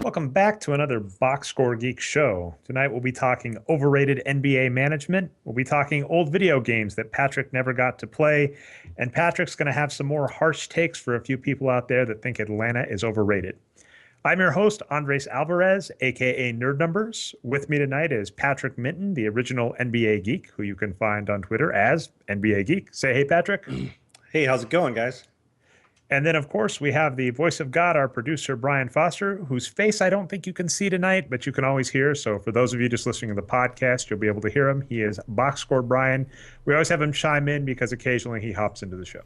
Welcome back to another Boxscore Geek show. Tonight we'll be talking overrated NBA management. We'll be talking old video games that Patrick never got to play. And Patrick's going to have some more harsh takes for a few people out there that think Atlanta is overrated. I'm your host, Andres Alvarez, aka Nerd Numbers. With me tonight is Patrick Minton, the original NBA Geek, who you can find on Twitter as NBA Geek. Say hey, Patrick. Hey, how's it going, guys? And then, of course, we have the voice of God, our producer, Brian Foster, whose face I don't think you can see tonight, but you can always hear. So for those of you just listening to the podcast, you'll be able to hear him. He is Boxscore Brian. We always have him chime in because occasionally he hops into the show.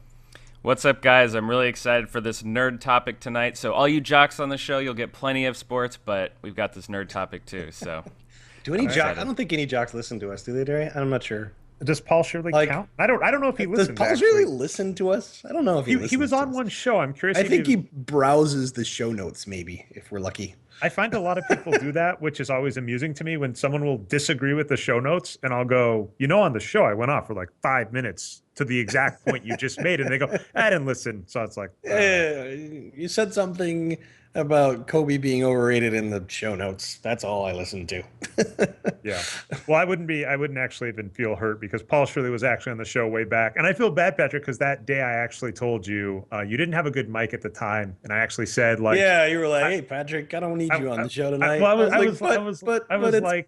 What's up, guys? I'm really excited for this nerd topic tonight. So all you jocks on the show, you'll get plenty of sports, but we've got this nerd topic too. So do any jocks? I don't think any jocks listen to us, do they, Derry? I'm not sure. Does Paul Shirley count? I don't know if he listens. Does Paul really listen to us? I don't know if he listens. He was on one show. I'm curious. I think he browses the show notes, maybe, if we're lucky. I find a lot of people do that, which is always amusing to me when someone will disagree with the show notes and I'll go, on the show I went off for like 5 minutes to the exact point you just made. And they go, I didn't listen. So it's like, you said something about Kobe being overrated in the show notes. That's all I listened to. Yeah. Well, I wouldn't actually even feel hurt because Paul Shirley was actually on the show way back. And I feel bad, Patrick, because that day I actually told you, you didn't have a good mic at the time. And I actually said yeah, you were like, hey, Patrick, I don't need you on the show tonight.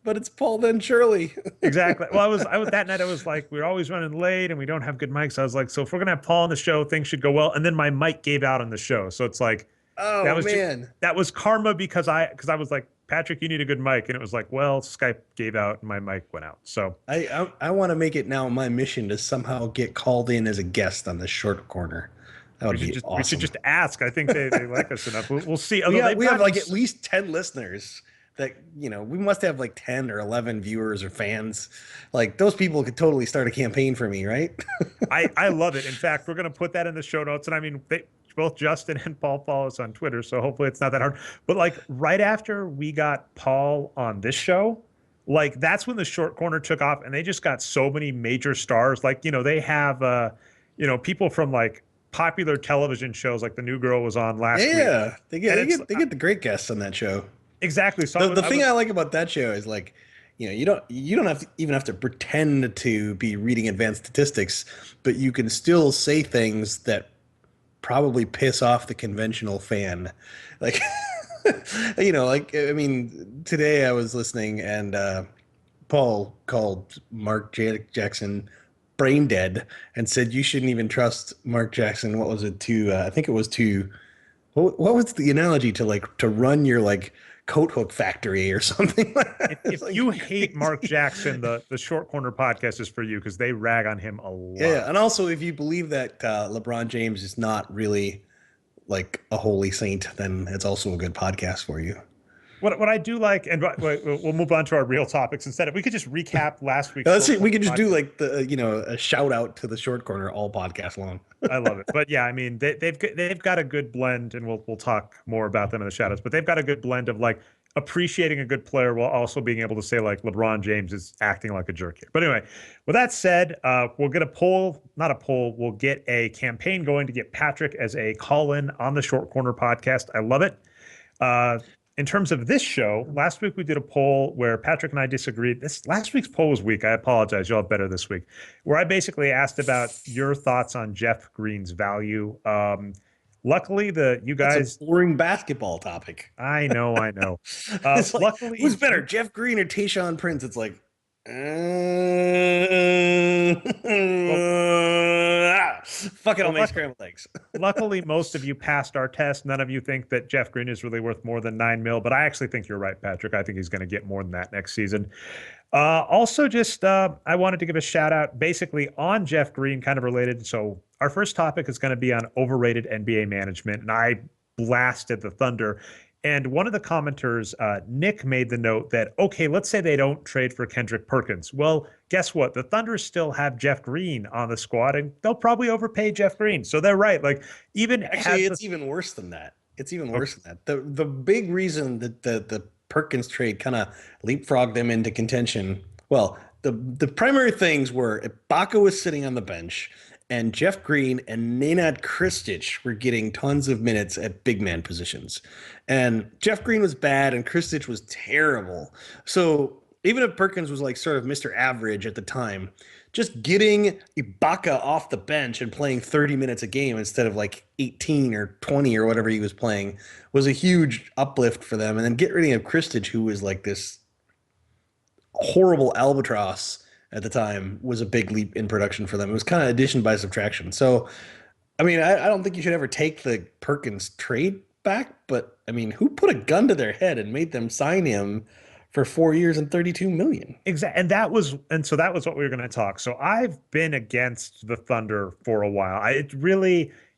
But it's Paul then Shirley. Exactly. Well, I was that night. I was like, we're always running late and we don't have good mics. I was like, so if we're going to have Paul on the show, things should go well. And then my mic gave out on the show. So it's like, oh, man. That was karma because I was like, Patrick, you need a good mic. And it was like, well, Skype gave out and my mic went out. So I want to make it now my mission to somehow get called in as a guest on the short corner. That would be awesome. We should just ask. I think they like us enough. We'll see. We have like at least 10 listeners that, we must have like 10 or 11 viewers or fans. Like those people could totally start a campaign for me, right? I love it. In fact, we're going to put that in the show notes. And I mean, both Justin and Paul follow us on Twitter, so hopefully it's not that hard. But like right after we got Paul on this show, like that's when the short corner took off, and they just got so many major stars. Like they have people from like popular television shows, like The New Girl was on last week. Yeah, they get the great guests on that show. Exactly. So the thing I like about that show is like, you don't even have to pretend to be reading advanced statistics, but you can still say things that probably piss off the conventional fan. Like, I mean, today I was listening and Paul called Mark Jackson brain dead and said you shouldn't even trust Mark Jackson. What was it I think it was what was the analogy to run your like coat hook factory or something? If like, you hate Mark Jackson, the Short Corner podcast is for you because they rag on him a lot. Yeah, and also if you believe that LeBron James is not really like a holy saint, then it's also a good podcast for you. What I do like, and we'll move on to our real topics instead. If we could just recap last week. We could just do like a shout out to the Short Corner all podcast long. I love it. But yeah, I mean, they've got a good blend, and we'll talk more about them in the shout outs, but they've got a good blend of like appreciating a good player while also being able to say like LeBron James is acting like a jerk here. But anyway, with that said, we'll get we'll get a campaign going to get Patrick as a call-in on the Short Corner podcast. I love it. In terms of this show, last week we did a poll where Patrick and I disagreed. Last week's poll was weak. I apologize. You'll have better this week. Where I basically asked about your thoughts on Jeff Green's value. Luckily, you guys. It's a boring basketball topic. I know. Luckily, who's better, Jeff Green or Tayshaun Prince? It's like, fuck it, I'll make scrambled eggs. Luckily, most of you passed our test. None of you think that Jeff Green is really worth more than $9 million, but I actually think you're right, Patrick. I think he's going to get more than that next season. Also, just I wanted to give a shout out basically on Jeff Green, kind of related. So our first topic is going to be on overrated NBA management, and I blasted the Thunder. And one of the commenters, Nick, made the note that, okay, let's say they don't trade for Kendrick Perkins. Well, guess what? The Thunder still have Jeff Green on the squad, and they'll probably overpay Jeff Green. So they're right. Like, even actually, it's even worse than that. It's even worse than that. The big reason that the Perkins trade kind of leapfrogged them into contention. Well, the primary things were Ibaka was sitting on the bench, and Jeff Green and Nenad Kristic were getting tons of minutes at big man positions. And Jeff Green was bad, and Kristic was terrible. So even if Perkins was like sort of Mr. Average at the time, just getting Ibaka off the bench and playing 30 minutes a game instead of like 18 or 20 or whatever he was playing was a huge uplift for them. And then get rid of Kristic, who was like this horrible albatross at the time, was a big leap in production for them. It was kind of addition by subtraction. So, I mean, I don't think you should ever take the Perkins trade back, but I mean, who put a gun to their head and made them sign him for 4 years and 32 million? Exactly. So that was what we were going to talk. So I've been against the Thunder for a while.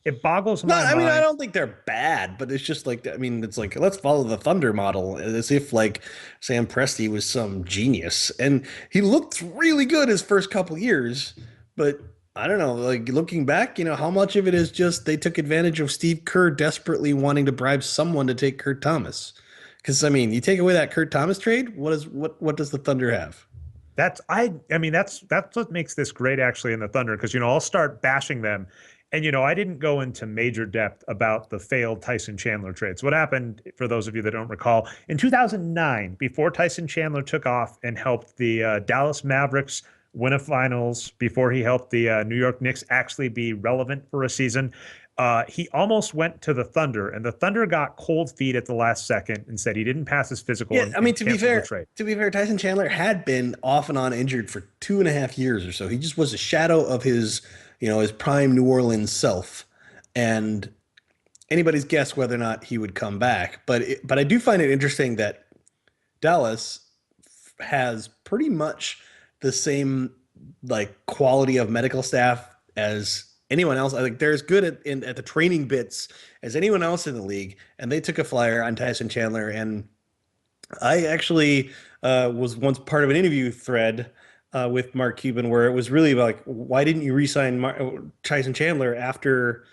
It boggles No, my I mean, I mind. don't think they're bad, but it's just like, I mean, it's like, let's follow the Thunder model as if like Sam Presti was some genius. And he looked really good his first couple years, but I don't know, like looking back, how much of it is just they took advantage of Steve Kerr desperately wanting to bribe someone to take Kurt Thomas? Because I mean, you take away that Kurt Thomas trade, what does the Thunder have? That's what makes this great actually in the Thunder, because I'll start bashing them. And I didn't go into major depth about the failed Tyson Chandler trades. What happened, for those of you that don't recall, in 2009, before Tyson Chandler took off and helped the Dallas Mavericks win a finals, before he helped the New York Knicks actually be relevant for a season, he almost went to the Thunder, and the Thunder got cold feet at the last second and said he didn't pass his physical. Yeah, and, I mean, and canceled the trade. to be fair, Tyson Chandler had been off and on injured for 2.5 years or so. He just was a shadow of his prime New Orleans self, and anybody's guess whether or not he would come back. But I do find it interesting that Dallas has pretty much the same like quality of medical staff as anyone else. I think they're as good at the training bits as anyone else in the league, and they took a flyer on Tyson Chandler. And I actually was once part of an interview thread with Mark Cuban where it was really about like, why didn't you re-sign Tyson Chandler after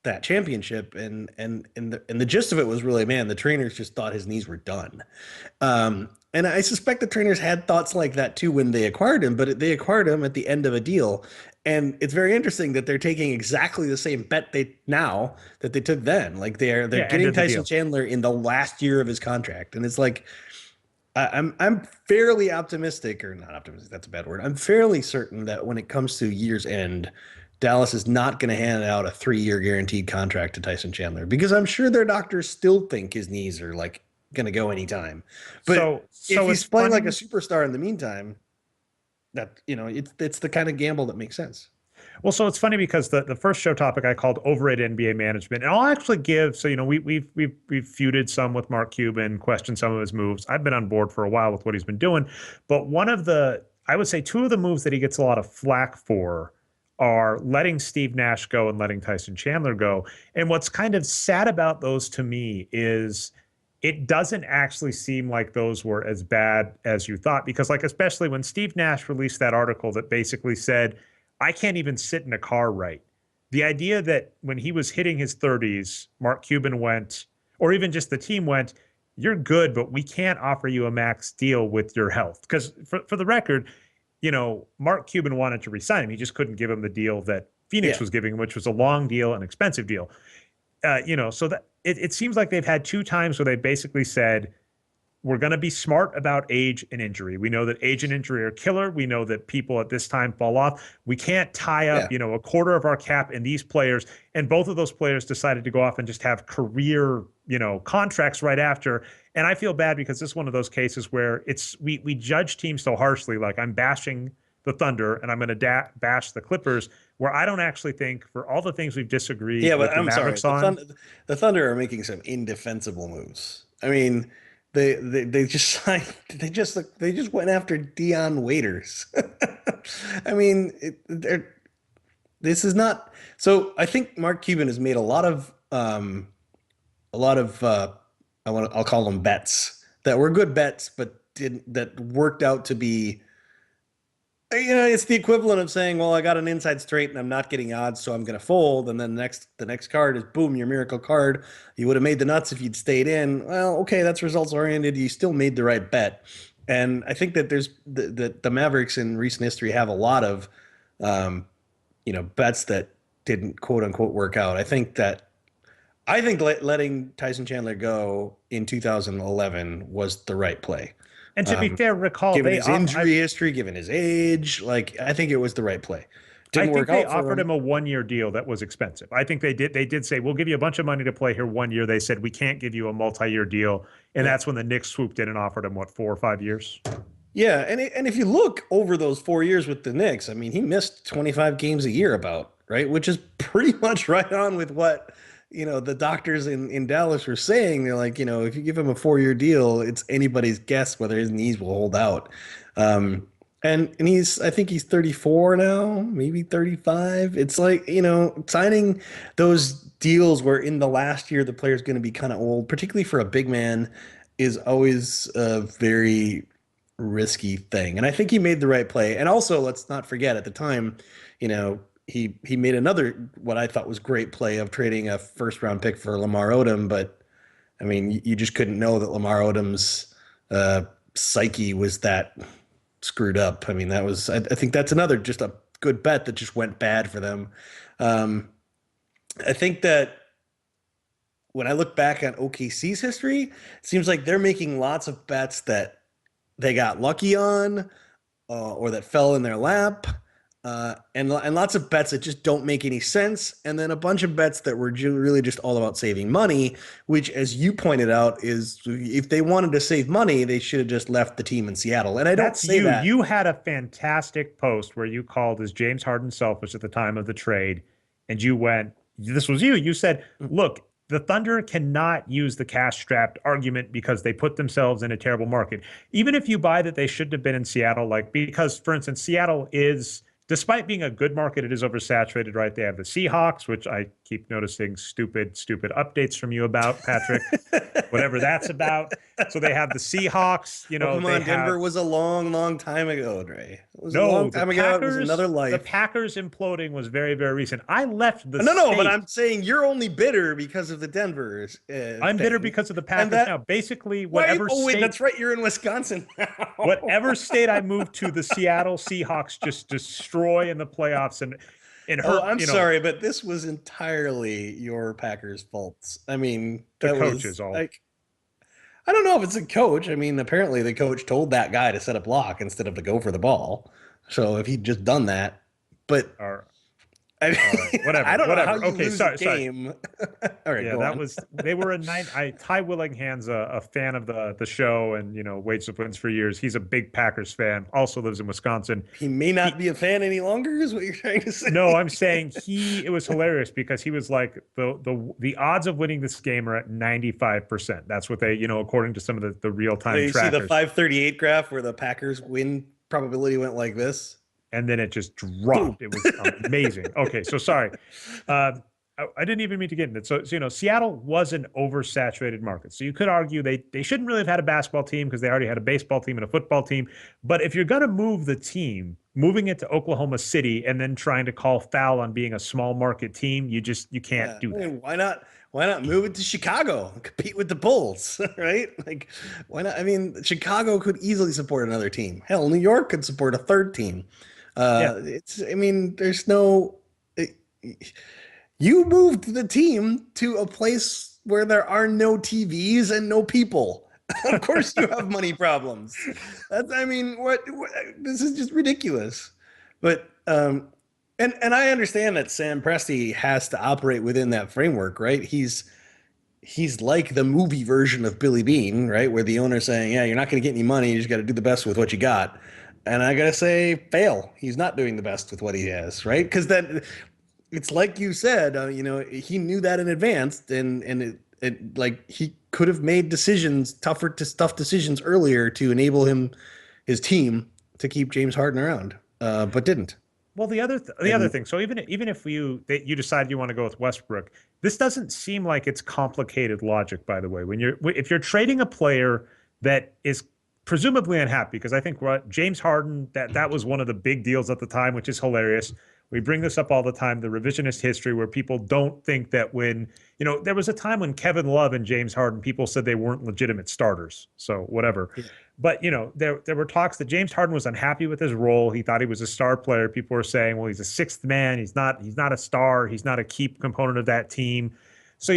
that championship? And the gist of it was really, man, the trainers just thought his knees were done. And I suspect the trainers had thoughts like that too when they acquired him, but they acquired him at the end of a deal. And it's very interesting that they're taking exactly the same bet now that they took then. Like they're getting Tyson Chandler in the last year of his contract. And it's like, I'm fairly optimistic, or not optimistic, that's a bad word. I'm fairly certain that when it comes to year's end, Dallas is not going to hand out a 3-year guaranteed contract to Tyson Chandler, because I'm sure their doctors still think his knees are like going to go anytime. But if he's playing like a superstar in the meantime, that it's the kind of gamble that makes sense. Well, so it's funny because the first show topic I called overrated NBA management, and I'll actually give. So we've feuded some with Mark Cuban, questioned some of his moves. I've been on board for a while with what he's been doing, but I would say two of the moves that he gets a lot of flack for are letting Steve Nash go and letting Tyson Chandler go. And what's kind of sad about those to me is it doesn't actually seem like those were as bad as you thought, because like, especially when Steve Nash released that article that basically said, I can't even sit in a car right. The idea that when he was hitting his 30s, Mark Cuban went, or even just the team went, you're good, but we can't offer you a max deal with your health. Because for the record, Mark Cuban wanted to resign him. He just couldn't give him the deal that Phoenix was giving him, which was a long deal, an expensive deal. So that it seems like they've had two times where they basically said, we're going to be smart about age and injury. We know that age and injury are killer. We know that people at this time fall off. We can't tie up, a quarter of our cap in these players. And both of those players decided to go off and just have career, contracts right after. And I feel bad because this is one of those cases where we judge teams so harshly. Like, I'm bashing the Thunder and I'm going to bash the Clippers, where I don't actually think, for all the things we've disagreed with the Mavericks on. The Thunder are making some indefensible moves. I mean, they just signed. They just went after Dion Waiters. I mean, this is not. So I think Mark Cuban has made a lot of I'll call them bets that were good bets, but that worked out to be. It's the equivalent of saying, well, I got an inside straight and I'm not getting odds, so I'm going to fold. And then the next card is, boom, your miracle card. You would have made the nuts if you'd stayed in. Well, okay, that's results oriented. You still made the right bet. And I think that there's the Mavericks in recent history have a lot of, um, bets that didn't quote unquote work out. I think letting Tyson Chandler go in 2011 was the right play. And to be Um, fair, recall Given they his off injury history, given his age, like I think it was the right play. I Didn't think work they out for offered him. him a 1 year deal that was expensive. I think they did say, we'll give you a bunch of money to play here 1 year. They said we can't give you a multi-year deal. And Yeah. that's when the Knicks swooped in and offered him what, 4 or 5 years? Yeah, and if you look over those 4 years with the Knicks, I mean, he missed 25 games a year about, right? Which is pretty much right on with what, the doctors in Dallas were saying. They're like, if you give him a 4 year deal, it's anybody's guess whether his knees will hold out. Um, and I think he's 34 now, maybe 35. It's like, signing those deals where in the last year the player's going to be kind of old, particularly for a big man, is always a very risky thing. And I think he made the right play. And also, let's not forget at the time, he made another what I thought was great play of trading a first round pick for Lamar Odom. But I mean, you just couldn't know that Lamar Odom's psyche was that screwed up. I mean, I think that's another just a good bet that just went bad for them. Um, I think that when I look back on OKC's history, it seems like they're making lots of bets that they got lucky on, or that fell in their lap, and lots of bets that just don't make any sense, and then a bunch of bets that were really just all about saving money. Which, as you pointed out, is if they wanted to save money, they should have just left the team in Seattle. And I don't That's say you. that. You had a fantastic post where you called as James Harden selfish at the time of the trade. And you went, this was you. You said, look, the Thunder cannot use the cash strapped argument because they put themselves in a terrible market. Even if you buy that they shouldn't have been in Seattle, like because, for instance, Seattle is, despite being a good market, it is oversaturated, right? They have the Seahawks, which I keep noticing stupid updates from you about, Patrick, whatever that's about. So they have the Seahawks, Oh, come they on, have Denver was a long, long time ago, Dre. It was a no, long the time ago. It was another The life. Packers imploding was very, very recent. I left the No, but state. I'm saying you're only bitter because of the Denver I'm bitter thing. because of the And Packers that now. Basically, wait, oh wait, that's right. You're in Wisconsin now. whatever state I moved to, the Seattle Seahawks just destroy in the playoffs and Oh, hurt, I'm sorry, but this was entirely your Packers' faults. I mean, the that was coaches all. like, I don't know if it's a coach. I mean, apparently the coach told that guy to set a block instead of to go for the ball. So if he'd just done that, but Are I all right, mean, I whatever, don't know how whatever. you Okay, lose a sorry. game. All right, Yeah, go that on. was they were a nine. Ty Willingham's a fan of the show and waits and wins for years. He's a big Packers fan. Also lives in Wisconsin. He may He not be a fan any longer, is what you're trying to say. No, I'm saying it was hilarious because he was like the odds of winning this game are at 95%. That's what they, according to some of the real-time You see the trackers. 538 graph where the Packers win probability went like this? And then it just Boom. dropped. It was amazing. Okay, so sorry. Uh, I didn't even mean to get into it. So Seattle was an oversaturated market. So you could argue they shouldn't really have had a basketball team because they already had a baseball team and a football team. But if you're going to move the team, moving it to Oklahoma City and then trying to call foul on being a small market team, you can't do that. I mean, why not move it to Chicago and compete with the Bulls, right? Like, why not? I mean, Chicago could easily support another team. Hell, New York could support a third team. Yeah. I mean, there's no. You moved the team to a place where there are no TVs and no people. Of course, you have money problems. I mean, what? This is just ridiculous. But and I understand that Sam Presti has to operate within that framework, right? He's like the movie version of Billy Bean, right? Where the owner's saying, "Yeah, you're not going to get any money. You just got to do the best with what you got." And I gotta say, fail. He's not doing the best with what he has, right? Because then it's like you said, he knew that in advance, and it like he could have made tough decisions earlier to enable his team to keep James Harden around, but didn't. Well, the other thing. So even if you decide you want to go with Westbrook, this doesn't seem like it's complicated logic. By the way, if you're trading a player that is presumably unhappy, because I think what James Harden, that was one of the big deals at the time, which is hilarious. We bring this up all the time, the revisionist history where people don't think that when, there was a time when Kevin Love and James Harden, people said they weren't legitimate starters. So whatever. Yeah. But there were talks that James Harden was unhappy with his role. He thought he was a star player. People were saying, well, he's a sixth man. He's not a star. He's not a key component of that team. So,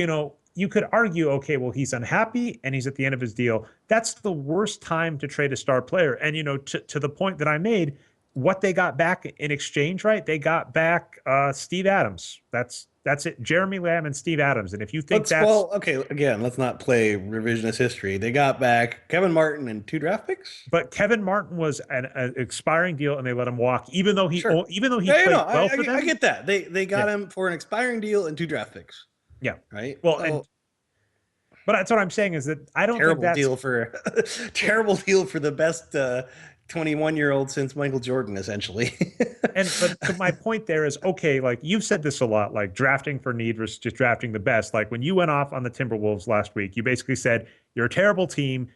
you could argue, okay, well, he's unhappy and he's at the end of his deal. That's the worst time to trade a star player. And, to the point that I made, what they got back in exchange, right? They got back Steve Adams. That's it. Jeremy Lamb and Steve Adams. And if you think okay, again, let's not play revisionist history. They got back Kevin Martin and 2 draft picks. But Kevin Martin was an expiring deal, and they let him walk, even though he Sure. even though he Yeah, played no, well for them. I get that. They got him for an expiring deal and 2 draft picks. Yeah. Right. Well, but that's what I'm saying is that I don't think that's terrible deal for the best 21-year-old since Michael Jordan, essentially. But my point there is, okay, like you've said this a lot, like drafting for need versus just drafting the best. Like when you went off on the Timberwolves last week, you basically said you're a terrible team,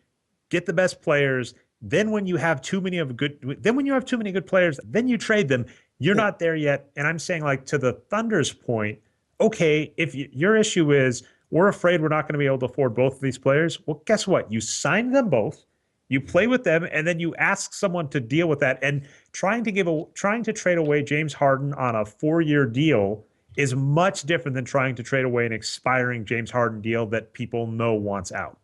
get the best players. Then when you have too many good players, then you trade them. You're not there yet. And I'm saying, like, to the Thunder's point, okay, if your issue is we're afraid we're not going to be able to afford both of these players, well, guess what? You sign them both. You play with them, and then you ask someone to deal with that. And trying to trade away James Harden on a 4-year deal is much different than trying to trade away an expiring James Harden deal that people know wants out.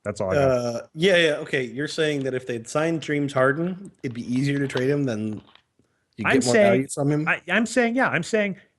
That's all I got. Yeah. Okay, you're saying that if they'd signed James Harden, it'd be easier to trade him than you get more value from him. I'm saying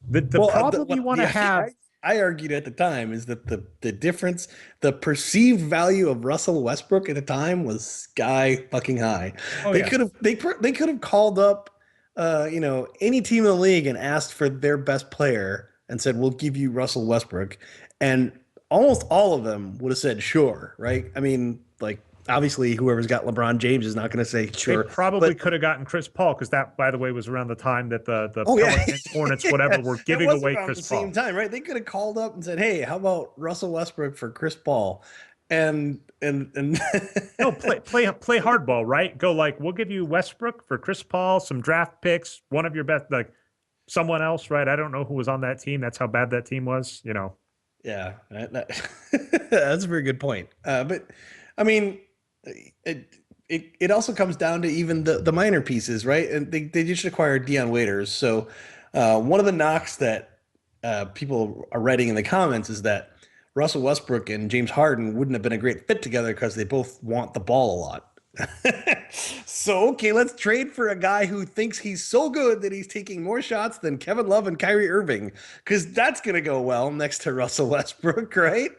the problem you want to have. I argued at the time is that the difference, the perceived value of Russell Westbrook at the time was sky fucking high. They could have called up, any team in the league and asked for their best player and said, "We'll give you Russell Westbrook," and almost all of them would have said, "Sure," right? I mean, like, obviously, whoever's got LeBron James is not going to say sure. They probably could have gotten Chris Paul, because that, by the way, was around the time that the Pelicans, Hornets, whatever, were giving away Chris Paul. Same time, right? They could have called up and said, "Hey, how about Russell Westbrook for Chris Paul?" And no, play hardball, right? Go like, we'll give you Westbrook for Chris Paul, some draft picks, one of your best, like someone else, right? I don't know who was on that team. That's how bad that team was, Yeah, that's a very good point. But I mean, it also comes down to even the minor pieces, right? And they just acquired Dion Waiters. So one of the knocks that people are writing in the comments is that Russell Westbrook and James Harden wouldn't have been a great fit together because they both want the ball a lot. So, okay, let's trade for a guy who thinks he's so good that he's taking more shots than Kevin Love and Kyrie Irving, because that's going to go well next to Russell Westbrook, right?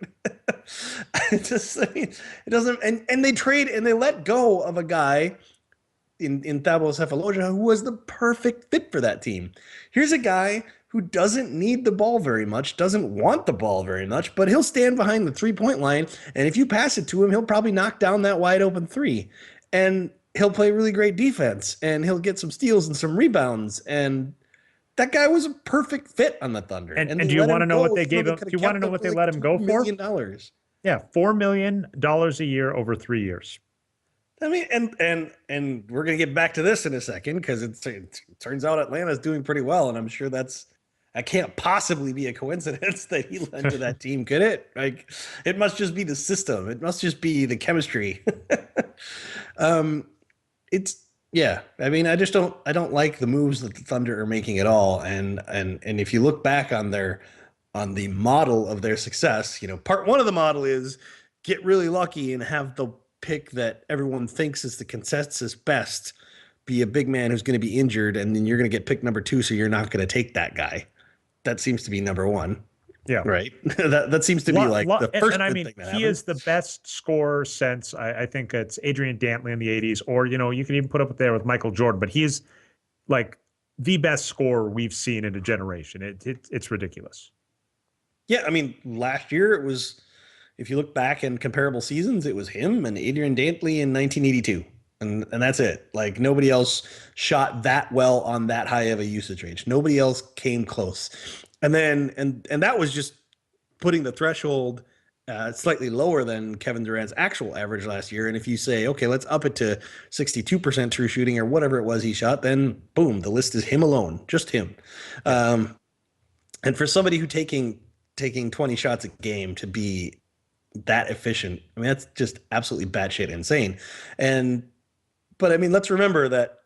It doesn't. And they trade and they let go of a guy in Thabo Sefolosha who was the perfect fit for that team. Here's a guy who doesn't need the ball very much, doesn't want the ball very much, but he'll stand behind the 3-point line, and if you pass it to him, he'll probably knock down that wide open 3. And he'll play really great defense, and he'll get some steals and some rebounds, and that guy was a perfect fit on the Thunder. And do you want to know what they gave him? Do you want to know what they let him go for? $1 million. Yeah, $4 million a year over 3 years. I mean, and we're gonna get back to this in a second, because it turns out Atlanta's doing pretty well, and I'm sure I can't possibly be a coincidence that he led to that team, could it? Like, it must just be the system. It must just be the chemistry. I mean, I don't like the moves that the Thunder are making at all. And if you look back on the model of their success, part one of the model is get really lucky and have the pick that everyone thinks is the consensus best be a big man who's going to be injured, and then you're going to get pick number 2, so you're not going to take that guy. That seems to be number 1. Yeah. Right. that seems to be like the first and I mean, he is the best scorer since I think it's Adrian Dantley in the 80s, or, you can even put up there with Michael Jordan, but he's like the best scorer we've seen in a generation. It's ridiculous. Yeah. I mean, last year it was, if you look back in comparable seasons, it was him and Adrian Dantley in 1982. And that's it. Like, nobody else shot that well on that high of a usage range. Nobody else came close. And then, and that was just putting the threshold slightly lower than Kevin Durant's actual average last year. And if you say, okay, let's up it to 62% true shooting or whatever it was he shot, then boom, the list is him alone, just him. And for somebody who taking 20 shots a game to be that efficient. I mean, that's just absolutely batshit insane. And but I mean, let's remember that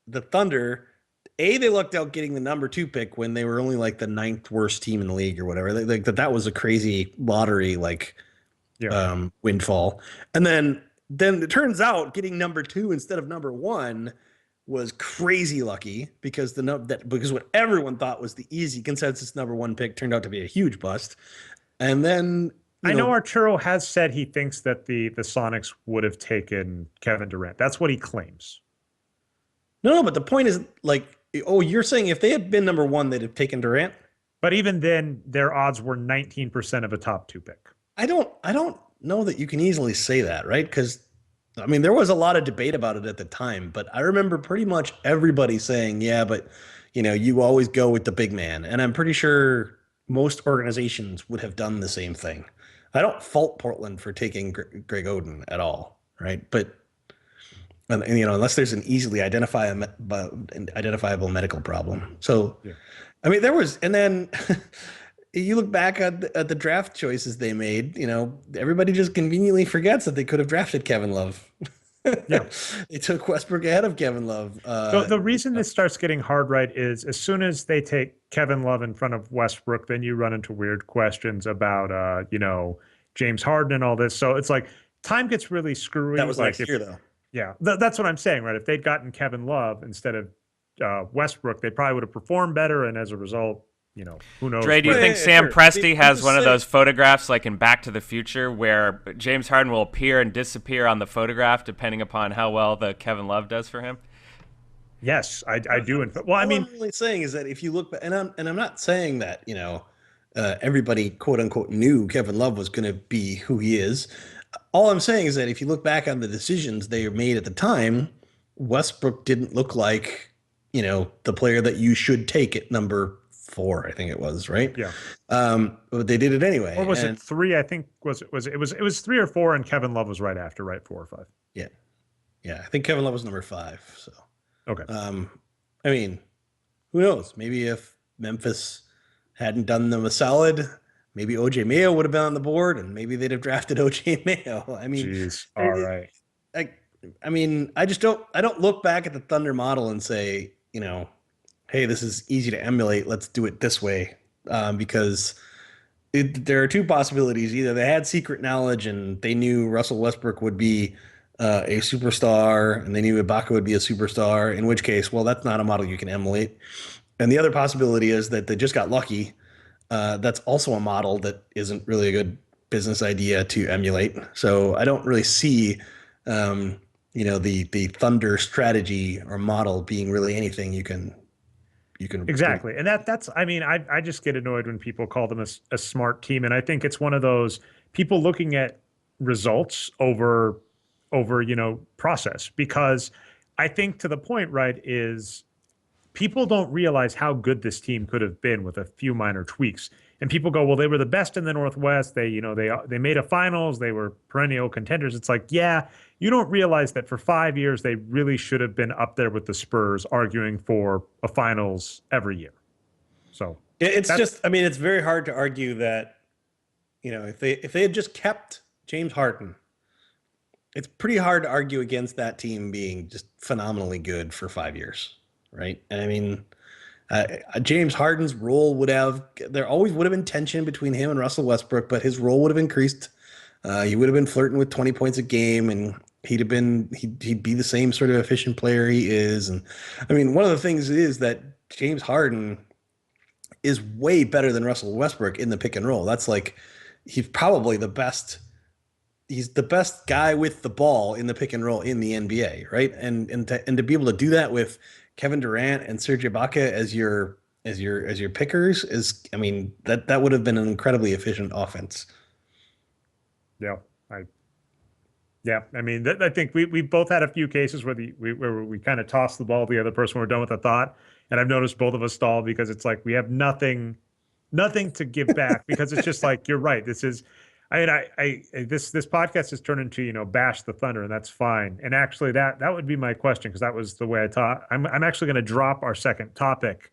the Thunder, they lucked out getting the number two pick when they were only like the ninth worst team in the league or whatever. Like that was a crazy lottery like Yeah. windfall. And then it turns out getting number two instead of number one was crazy lucky because because what everyone thought was the easy consensus number one pick turned out to be a huge bust. And then I know Arturo has said he thinks that the Sonics would have taken Kevin Durant. That's what he claims. no, but the point is like, oh, you're saying if they had been number one, they'd have taken Durant? But even then, their odds were 19% of a top two pick. I don't know that you can easily say that, right? Because I mean, there was a lot of debate about it at the time, but I remember pretty much everybody saying, "Yeah, but you always go with the big man," and I'm pretty sure most organizations would have done the same thing. I don't fault Portland for taking Greg Oden at all, right? But unless there's an easily identifiable medical problem. So, Yeah. I mean, there was, and then you look back at the draft choices they made. Everybody just conveniently forgets that they could have drafted Kevin Love. Yeah. They took Westbrook ahead of Kevin Love. The reason this starts getting hard, right, is as soon as they take Kevin Love in front of Westbrook, then you run into weird questions about, James Harden and all this. So it's like time gets really screwy. That was like next year, though. Yeah, that's what I'm saying, right? If they'd gotten Kevin Love instead of Westbrook, they probably would have performed better, and as a result, who knows? Dre, do you Right, think yeah, Sam sure. Presti has just one of say- those photographs like in Back to the Future where James Harden will appear and disappear on the photograph depending upon how well the Kevin Love does for him? Yes, I do. Well, I mean, all I'm really saying is that if you look back, and I'm not saying that everybody quote unquote knew Kevin Love was going to be who he is. All I'm saying is that if you look back on the decisions they made at the time, Westbrook didn't look like the player that you should take at number 4. I think it was, right. yeah. But they did it anyway. Or was it 3? I think it was 3 or 4, and Kevin Love was right after, right? 4 or 5. Yeah, I think Kevin Love was number 5. So Okay. I mean, who knows? Maybe if Memphis hadn't done them a solid, maybe OJ Mayo would have been on the board, and maybe they'd have drafted OJ Mayo. I mean, Jeez. All right. I mean, I don't look back at the Thunder model and say, hey, this is easy to emulate. Let's do it this way, because there are two possibilities. Either they had secret knowledge and they knew Russell Westbrook would be a superstar, and they knew Ibaka would be a superstar, in which case, well, that's not a model you can emulate. And the other possibility is that they just got lucky. That's also a model that isn't really a good business idea to emulate. So I don't really see, the Thunder strategy or model being really anything you can Exactly. And that's, I mean, I just get annoyed when people call them a smart team. And I think it's one of those people looking at results over, process, because I think to the point, right, is people don't realize how good this team could have been with a few minor tweaks. And people go, well, they were the best in the Northwest. They made a finals. They were perennial contenders. It's like, yeah, you don't realize that for 5 years, they really should have been up there with the Spurs arguing for a finals every year. So it's just, I mean, it's very hard to argue that, if they had just kept James Harden, it's pretty hard to argue against that team being just phenomenally good for 5 years. Right. And I mean, James Harden's role there always would have been tension between him and Russell Westbrook, but his role would have increased. He would have been flirting with 20 points a game, and he'd be the same sort of efficient player he is. And I mean, one of the things is that James Harden is way better than Russell Westbrook in the pick and roll. That's like, he's probably the best. He's the best guy with the ball in the pick and roll in the NBA, right? And to be able to do that with Kevin Durant and Serge Ibaka as your pickers is, I mean, that would have been an incredibly efficient offense. Yeah, I mean, I think we both had a few cases where we kind of tossed the ball to the other person when we're done with a thought, and I've noticed both of us stall because it's like we have nothing to give back because it's just like, you're right. This is, I mean, this podcast has turned into, bash the Thunder, and that's fine. And actually, that would be my question, because that was the way I thought. I'm actually going to drop our second topic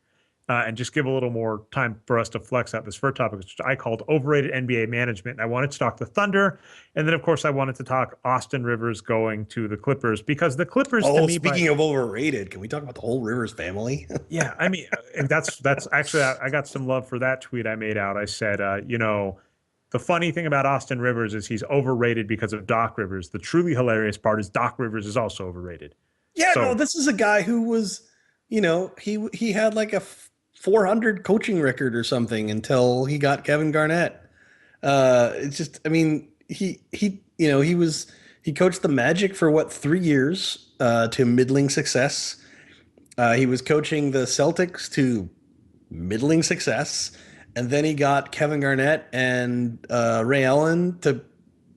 and just give a little more time for us to flex out this first topic, which I called overrated NBA management. I wanted to talk the Thunder, and then of course I wanted to talk Austin Rivers going to the Clippers, because the Clippers to Oh, me, speaking of overrated, can we talk about the whole Rivers family? yeah, I mean, that's actually, I got some love for that tweet I made out. I said, the funny thing about Austin Rivers is he's overrated because of Doc Rivers. The truly hilarious part is Doc Rivers is also overrated. Yeah, no, So this is a guy who was, he had like a 400 coaching record or something until he got Kevin Garnett. It's just, I mean, he coached the Magic for what, 3 years to middling success. He was coaching the Celtics to middling success, and then he got Kevin Garnett and Ray Allen to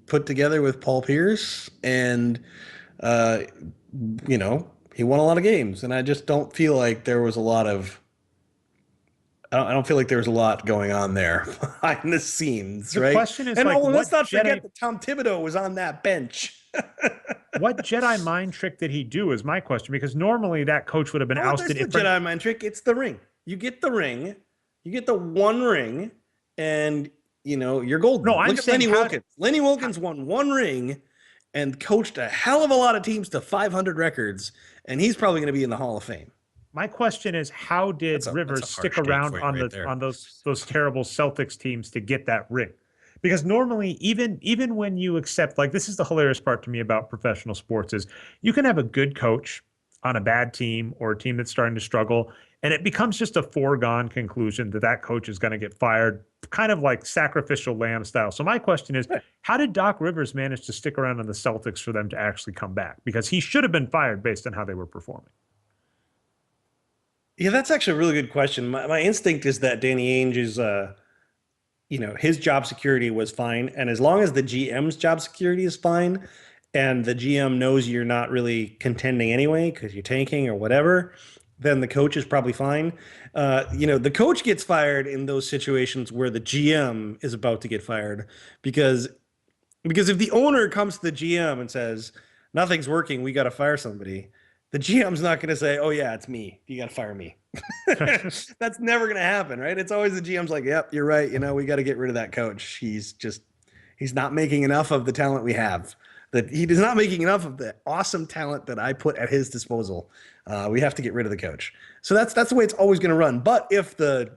put together with Paul Pierce, and uh, he won a lot of games. And I just don't feel like there was a lot of. I don't feel like there was a lot going on there behind the scenes, the right? question is, And like, let's what not Jedi, forget that Tom Thibodeau was on that bench. what Jedi mind trick did he do is my question, because normally that coach would have been Oh, ousted. there's the Jedi mind trick. It's the ring. You get the ring. You get the one ring, and you're golden. No, I'm Look at saying Lenny Wilkins. Lenny Wilkins won one ring and coached a hell of a lot of teams to 500 records, and he's probably going to be in the Hall of Fame. My question is, how did Rivers stick around on those terrible Celtics teams to get that ring? Because normally, even when you accept, like, this is the hilarious part to me about professional sports, is you can have a good coach on a bad team or a team that's starting to struggle, and it becomes just a foregone conclusion that that coach is going to get fired, kind of like sacrificial lamb style. So my question is, how did Doc Rivers manage to stick around on the Celtics for them to actually come back? Because he should have been fired based on how they were performing. Yeah, that's actually a really good question. My instinct is that Danny Ainge is, his job security was fine. And as long as the GM's job security is fine and the GM knows you're not really contending anyway because you're tanking or whatever, then the coach is probably fine. The coach gets fired in those situations where the GM is about to get fired because if the owner comes to the GM and says, nothing's working, we got to fire somebody, the GM's not going to say, oh, yeah, it's me. You got to fire me. That's never going to happen, right? It's always the GM's like, yep, you're right. We got to get rid of that coach. He's not making enough of the talent we have. That he is not making enough of the awesome talent that I put at his disposal. We have to get rid of the coach. So that's the way it's always going to run. But if the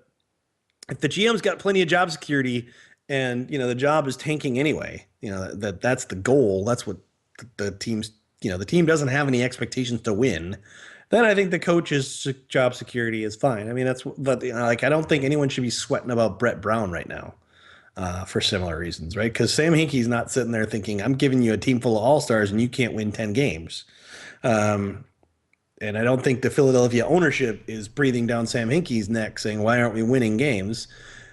GM's got plenty of job security and, the job is tanking anyway, that's the goal. That's what the team's, the team doesn't have any expectations to win, then I think the coach's job security is fine. I mean, but I don't think anyone should be sweating about Brett Brown right now for similar reasons, right? Because Sam Hinkie's not sitting there thinking, I'm giving you a team full of all-stars and you can't win 10 games. And I don't think the Philadelphia ownership is breathing down Sam Hinkie's neck saying, why aren't we winning games?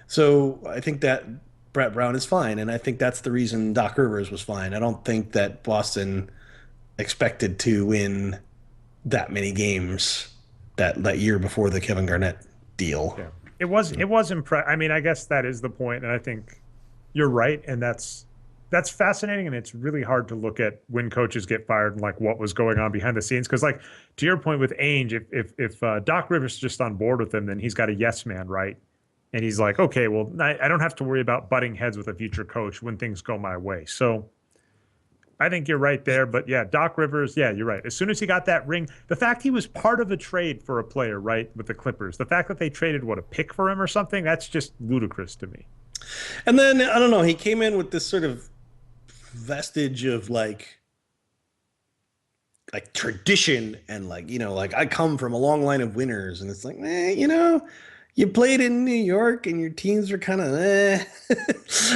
So I think that Brett Brown is fine. And I think that's the reason Doc Rivers was fine. I don't think that Boston expected to win that many games that year before the Kevin Garnett deal. Yeah. It was I mean, I guess that is the point, and I think you're right, and that's fascinating, and it's really hard to look at when coaches get fired and like what was going on behind the scenes. Because, like, to your point with Ainge, if Doc Rivers is just on board with him, then he's got a yes man, right? And he's like, okay, well, I don't have to worry about butting heads with a future coach when things go my way. So I think you're right there. But yeah, Doc Rivers, yeah, you're right. As soon as he got that ring, the fact he was part of a trade for a player, right, with the Clippers, the fact that they traded, a pick for him or something, that's just ludicrous to me. And then, I don't know, he came in with this sort of vestige of like tradition and like I come from a long line of winners, and it's like, you played in New York and your teams were kind of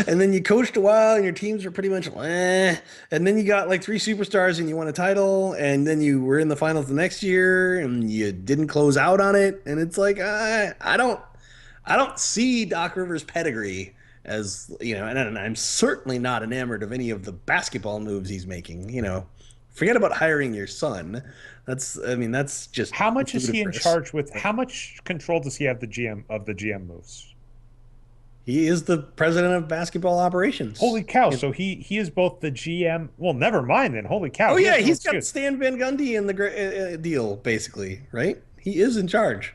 and then you coached a while and your teams were pretty much and then you got like 3 superstars and you won a title, and then you were in the finals the next year and you didn't close out on it, and it's like I don't see Doc Rivers' pedigree as and I'm certainly not enamored of any of the basketball moves he's making. Forget about hiring your son. That's just how much is he in charge with? How much control does he have the GM moves? He is the president of basketball operations. Holy cow! So he is both the GM. Well, never mind then. Holy cow! Oh yeah, he's got Stan Van Gundy in the deal basically, right? He is in charge.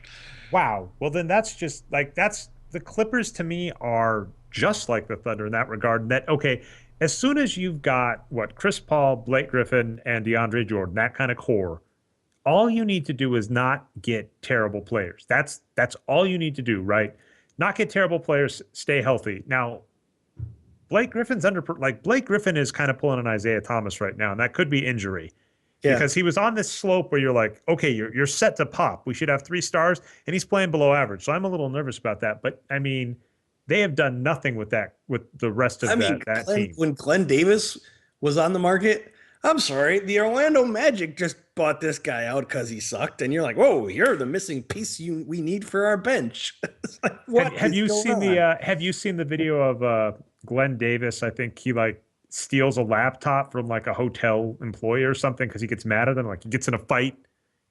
Wow. Well, then that's just like that's the Clippers to me are just like the Thunder in that regard. That okay, as soon as you've got what Chris Paul, Blake Griffin, and DeAndre Jordan, that kind of core, all you need to do is not get terrible players. That's all you need to do, right? Not get terrible players, stay healthy. Now, Blake Griffin is kind of pulling an Isaiah Thomas right now, and that could be injury Yeah. because he was on this slope where you're like, okay, you're set to pop. We should have 3 stars, and he's playing below average. So I'm a little nervous about that. But I mean, they have done nothing with that with the rest of I mean, that team. When Glenn Davis was on the market, I'm sorry, the Orlando Magic just bought this guy out because he sucked, and you're like, whoa, you're the missing piece we need for our bench. It's like, what Have is you going seen on? have you seen the video of Glenn Davis? I think he like steals a laptop from like a hotel employee or something because he gets mad at him. Like he gets in a fight,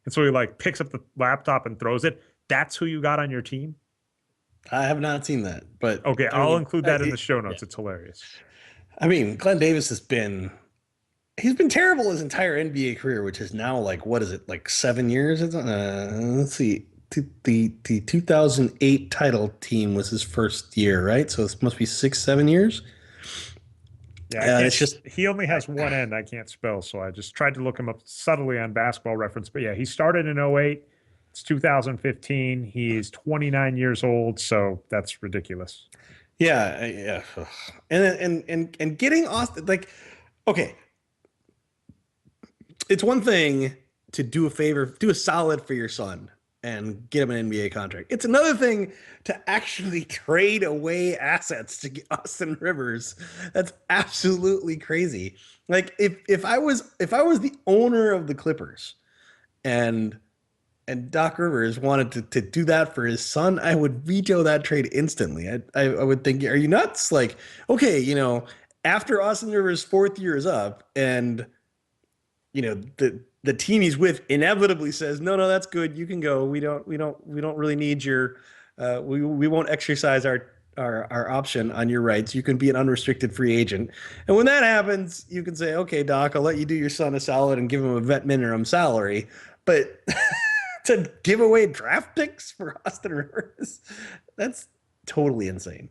and so he like picks up the laptop and throws it. That's who you got on your team. I have not seen that, but Okay, I I'll mean, include that in the show yeah. notes. It's hilarious. I mean, Glenn Davis he's been terrible his entire NBA career, which is now like, what is it, like 7 years? Let's see. The 2008 title team was his first year, right? So it must be 6, 7 years. Yeah, I And can't. it's just, He only has one end I can't spell, so I just tried to look him up subtly on Basketball Reference. But yeah, he started in '08. It's 2015. He's 29 years old, so that's ridiculous. yeah. And getting Austin, like, okay, it's one thing to do a favor, do a solid for your son and get him an NBA contract. It's another thing to actually trade away assets to get Austin Rivers. That's absolutely crazy. Like if I was the owner of the Clippers and Doc Rivers wanted to do that for his son, I would veto that trade instantly. I would think, are you nuts? Like, okay, after Austin Rivers' fourth year is up and the team he's with inevitably says, no, that's good, you can go, we don't really need your we won't exercise our option on your rights, you can be an unrestricted free agent. And when that happens, you can say, okay, Doc, I'll let you do your son a solid and give him a vet minimum salary. But to give away draft picks for Austin Rivers, that's totally insane.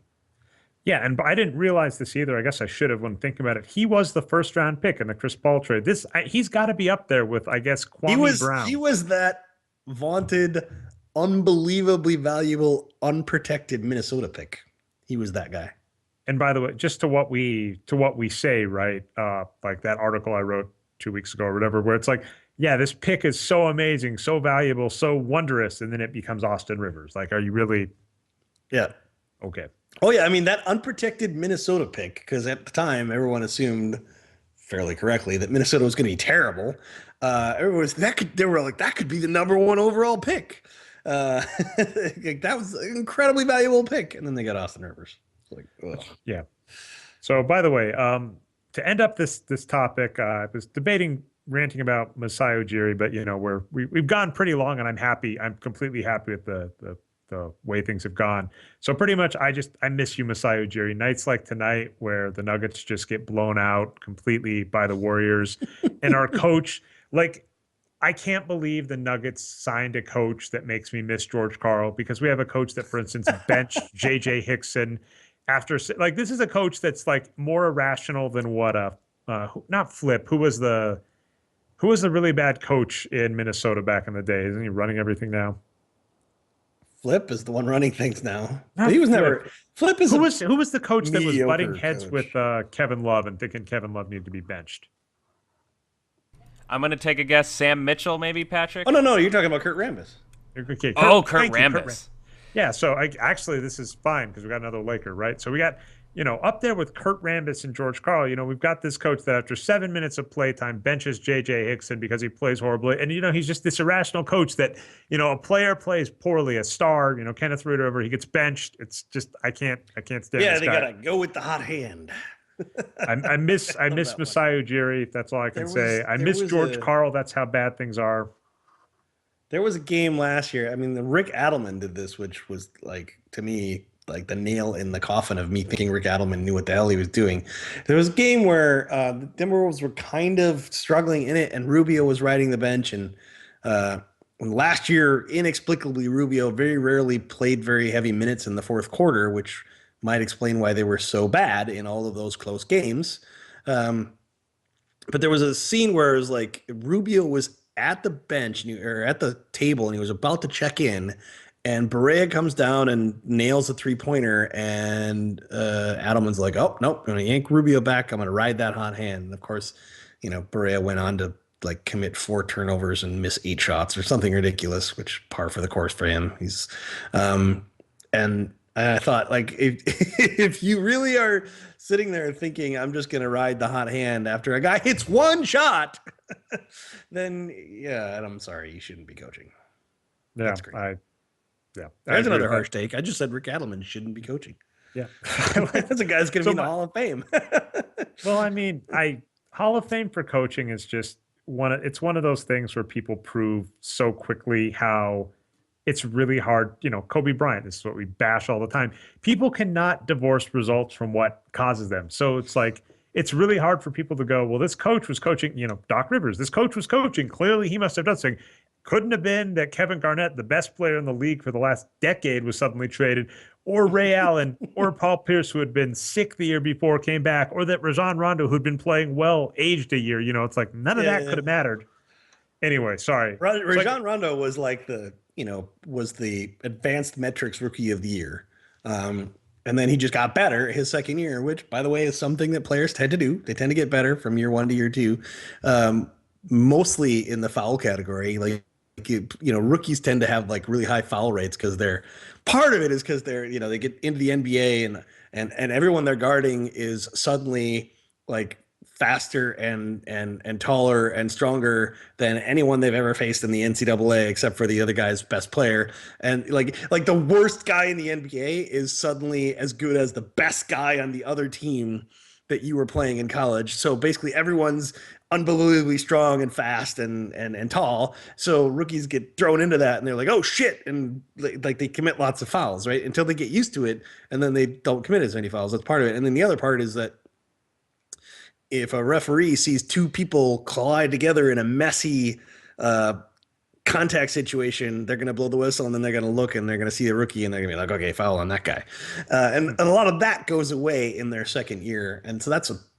Yeah, and I didn't realize this either. I guess I should have when thinking about it. He was the first round pick in the Chris Paul trade. He's got to be up there with, I guess, Kwame He Brown. was that vaunted, unbelievably valuable, unprotected Minnesota pick. He was that guy. And by the way, just to what we say, right? Like that article I wrote 2 weeks ago or whatever, where it's like, yeah, this pick is so amazing, so valuable, so wondrous, and then it becomes Austin Rivers. Like, are you really Yeah. okay? Oh yeah, I mean that unprotected Minnesota pick, because at the time everyone assumed fairly correctly that Minnesota was going to be terrible. Everyone was they were like, that could be the #1 overall pick. Like, that was an incredibly valuable pick, and then they got Austin Rivers. It's like, ugh. Yeah. So, by the way, to end up this topic, I was ranting about Masai Ujiri, but we've gone pretty long, and I'm happy. I'm completely happy with the way things have gone. So pretty much, I miss you, Masai Ujiri. Nights like tonight, where the Nuggets just get blown out completely by the Warriors, and our coach, like, I can't believe the Nuggets signed a coach that makes me miss George Karl, because we have a coach that, for instance, benched JJ Hickson after, like, this is a coach that's like more irrational than what not Flip, who was the really bad coach in Minnesota back in the day. Isn't he running everything now? Flip is the one running things now. Not But he was Flip. never. Flip is Who was the coach that was butting mediocre heads coach. with Kevin Love and thinking Kevin Love needed to be benched? I'm gonna take a guess. Sam Mitchell, maybe Patrick. Oh no, you're talking about Kurt Rambis. Okay, Kurt thank you, Rambis. Yeah, so actually this is fine because we got another Laker, right? So we got, up there with Kurt Rambis and George Karl, we've got this coach that after 7 minutes of playtime benches JJ Hickson because he plays horribly. And, he's just this irrational coach that, a player plays poorly, a star, Kenneth Rudover, he gets benched. It's just, I can't stand Yeah, this they guy. gotta go with the hot hand. I miss Masai Ujiri. That's all I can say. I miss George Karl. That's how bad things are. There was a game last year. I mean, Rick Adelman did this, which was, like, to me, like the nail in the coffin of me thinking Rick Adelman knew what the hell he was doing. There was a game where the Timberwolves were kind of struggling in it, and Rubio was riding the bench, and when last year, inexplicably, Rubio very rarely played very heavy minutes in the fourth quarter, which might explain why they were so bad in all of those close games. Um, but there was a scene where it was like Rubio was at the bench or at the table and he was about to check in, and Berea comes down and nails a 3-pointer, and Adelman's like, "Oh nope, I'm gonna yank Rubio back. I'm gonna ride that hot hand." And of course, Berea went on to like commit 4 turnovers and miss 8 shots or something ridiculous, which par for the course for him. Um, and I thought, like, if if you really are sitting there thinking I'm just going to ride the hot hand after a guy hits 1 shot, then yeah, and I'm sorry, you shouldn't be coaching. Yeah, That's great. There's another harsh take. I just said Rick Adelman shouldn't be coaching. Yeah, that's a guy's going to be in the Hall of Fame. Well, I mean, Hall of Fame for coaching is just it's one of those things where people prove so quickly how it's really hard. Kobe Bryant, this is what we bash all the time. People cannot divorce results from what causes them. So it's like, it's really hard for people to go, well, this coach was coaching, Doc Rivers, this coach was coaching. Clearly he must have done something. Couldn't have been that Kevin Garnett, the best player in the league for the last decade, was suddenly traded, or Ray Allen, or Paul Pierce, who had been sick the year before, came back, or that Rajon Rondo, who'd been playing well, aged a year. It's like none of that could have mattered. Anyway, sorry. Rajon Rondo was like was the advanced metrics rookie of the year. And then he just got better his second year, which, by the way, is something that players tend to do. They tend to get better from year 1 to year 2, mostly in the foul category. Like, rookies tend to have like really high foul rates because part of it is because they get into the NBA and everyone they're guarding is suddenly like faster and taller and stronger than anyone they've ever faced in the NCAA, except for the other guy's best player. And like the worst guy in the NBA is suddenly as good as the best guy on the other team that you were playing in college. So basically everyone's unbelievably strong and fast and tall. So rookies get thrown into that and they're like, oh shit. And like they commit lots of fouls, right? Until they get used to it. And then they don't commit as many fouls. That's part of it. And then the other part is that if a referee sees 2 people collide together in a messy contact situation, they're going to blow the whistle, and then they're going to look and they're going to see a rookie and they're going to be like, okay, foul on that guy. And a lot of that goes away in their second year. And so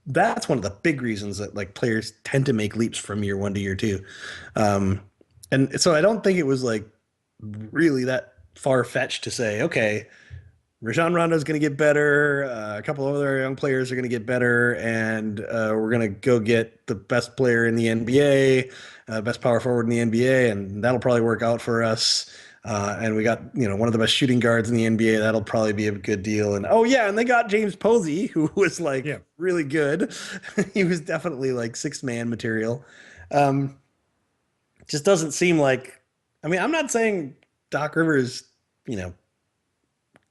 that's one of the big reasons that like players tend to make leaps from year 1 to year 2. And so I don't think it was like really that far fetched to say, okay, Rajon Rondo is going to get better. A couple of other young players are going to get better, and we're going to go get the best player in the NBA, best power forward in the NBA, and that'll probably work out for us. And we got one of the best shooting guards in the NBA. That'll probably be a good deal. And and they got James Posey, who was like really good. He was definitely like 6-man material. Just doesn't seem like. I mean, I'm not saying Doc Rivers,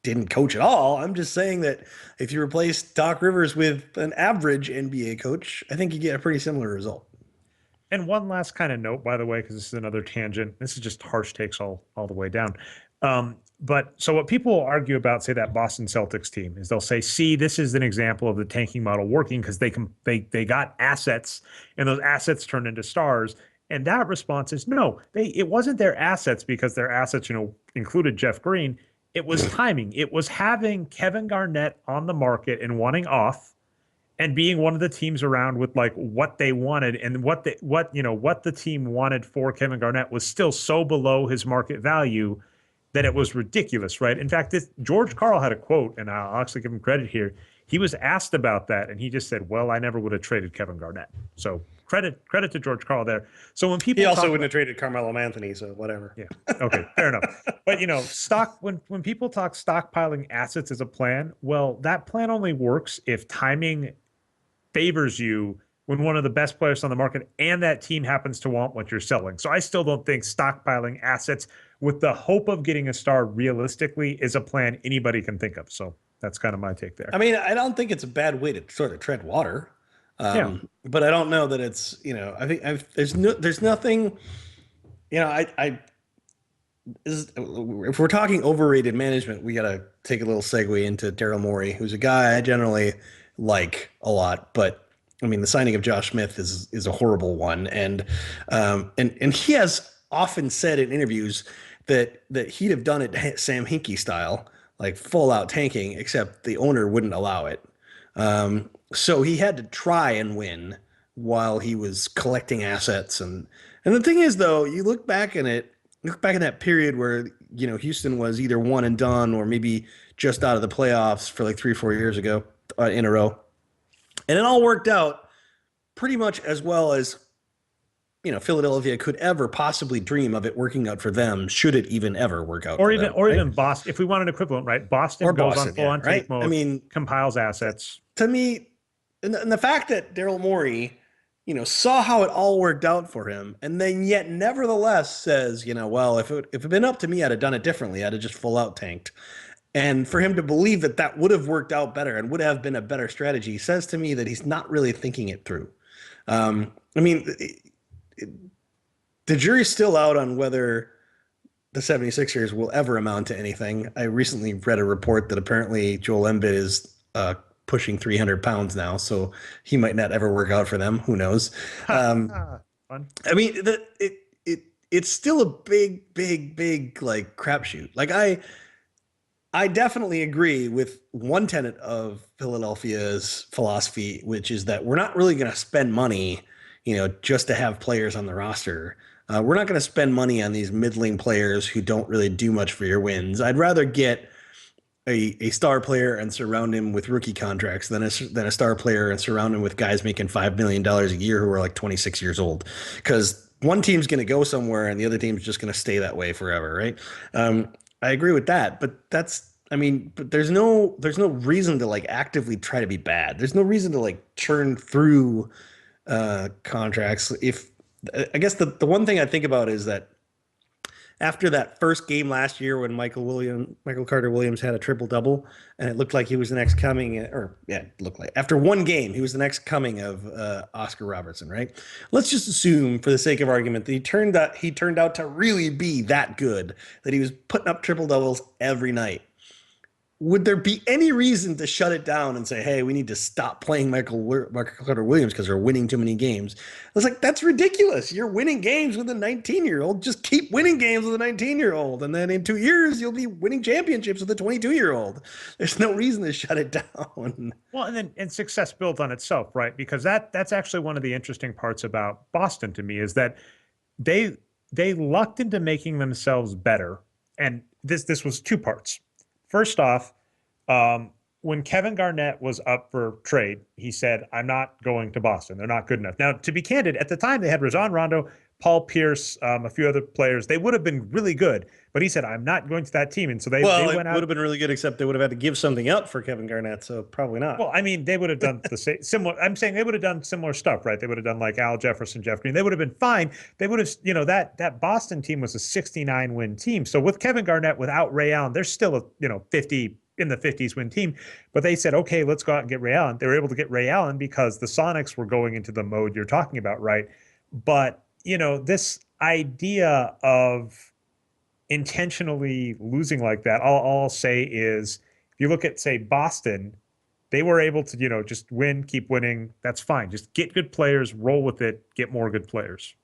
didn't coach at all. I'm just saying that if you replace Doc Rivers with an average NBA coach, I think you get a pretty similar result. And one last kind of note, by the way, because this is another tangent. This is just harsh takes all the way down. But so what people will argue about, say, that Boston Celtics team is they'll say, see, this is an example of the tanking model working because they got assets and those assets turned into stars. And that response is no, it wasn't their assets because their assets, included Jeff Green. It was timing. It was having Kevin Garnett on the market and wanting off, and being one of the teams around with like what they wanted, and what the team wanted for Kevin Garnett was still so below his market value that it was ridiculous, right? In fact, George Karl had a quote, and I'll actually give him credit here. He was asked about that, and he just said, "Well, I never would have traded Kevin Garnett." So credit to George Karl there. So when people wouldn't have traded Carmelo Anthony, so whatever. Yeah. Okay, fair enough. But when people talk stockpiling assets as a plan, well, that plan only works if timing favors you when one of the best players on the market and that team happens to want what you're selling. So I still don't think stockpiling assets with the hope of getting a star realistically is a plan anybody can think of. So that's kind of my take there. I mean, I don't think it's a bad way to sort of tread water. But I don't know that it's, I think there's nothing, if we're talking overrated management, we got to take a little segue into Daryl Morey, who's a guy I generally like a lot, but I mean, the signing of Josh Smith is a horrible one. And he has often said in interviews that he'd have done it Sam Hinkie style, like full out tanking, except the owner wouldn't allow it. So he had to try and win while he was collecting assets. And the thing is, though, you look back in it, look back in that period where Houston was either one and done or maybe just out of the playoffs for like 3 or 4 years ago in a row, and it all worked out pretty much as well as Philadelphia could ever possibly dream of it working out for them, should it even ever work out for them, right? even Boston. If we want an equivalent, right? Boston Or goes on Boston, full yeah, on right? tank mode, I mean, compiles assets. to me, and the fact that Daryl Morey, saw how it all worked out for him, and then yet nevertheless says, well, if it had been up to me, I'd have done it differently. I'd have just full out tanked. And for him to believe that that would have worked out better and would have been a better strategy says to me that he's not really thinking it through. I mean, the jury's still out on whether the 76ers will ever amount to anything. I recently read a report that apparently Joel Embiid is pushing 300 pounds now, so he might not ever work out for them. Who knows? Fun. I mean, it's still a big like crapshoot. Like I definitely agree with one tenet of Philadelphia's philosophy, which is that we're not really going to spend money, just to have players on the roster. We're not going to spend money on these middling players who don't really do much for your wins. I'd rather get a star player and surround him with rookie contracts than a star player and surround him with guys making $5 million a year who are like 26 years old. Because one team's going to go somewhere and the other team's just going to stay that way forever, right? I agree with that, but but there's no reason to like actively try to be bad. There's no reason to like churn through contracts. I guess the one thing I think about is that after that first game last year when Michael Carter Williams had a triple double and it looked like he was the next coming, it looked like after one game he was the next coming of Oscar Robertson, right? Let's just assume, for the sake of argument, that he turned out to really be that good, that he was putting up triple doubles every night. Would there be any reason to shut it down and say, hey, we need to stop playing Michael Carter Williams because we're winning too many games? I was like, that's ridiculous. You're winning games with a 19-year-old. Just keep winning games with a 19-year-old. And then in 2 years, you'll be winning championships with a 22-year-old. There's no reason to shut it down. Well, and success built on itself, right? Because that's actually one of the interesting parts about Boston to me is that they lucked into making themselves better. And this was two parts. First off, when Kevin Garnett was up for trade, he said, I'm not going to Boston. They're not good enough. Now, to be candid, at the time they had Rajon Rondo, Paul Pierce, a few other players. They would have been really good, but he said, I'm not going to that team. And so they went out. It would have been really good, except they would have had to give something up for Kevin Garnett, so probably not. Well, I mean, they would have done the same, similar. I'm saying they would have done similar stuff, right? They would have done like Al Jefferson, Jeff Green. They would have been fine. They would have, that Boston team was a 69 win team. So with Kevin Garnett, without Ray Allen, they're still a, 50 in the 50s win team. But they said, okay, let's go out and get Ray Allen. They were able to get Ray Allen because the Sonics were going into the mode you're talking about, right? But, this idea of intentionally losing like that, all I'll say is, if you look at, say, Boston, they were able to, just win, keep winning. That's fine. Just get good players, roll with it, get more good players.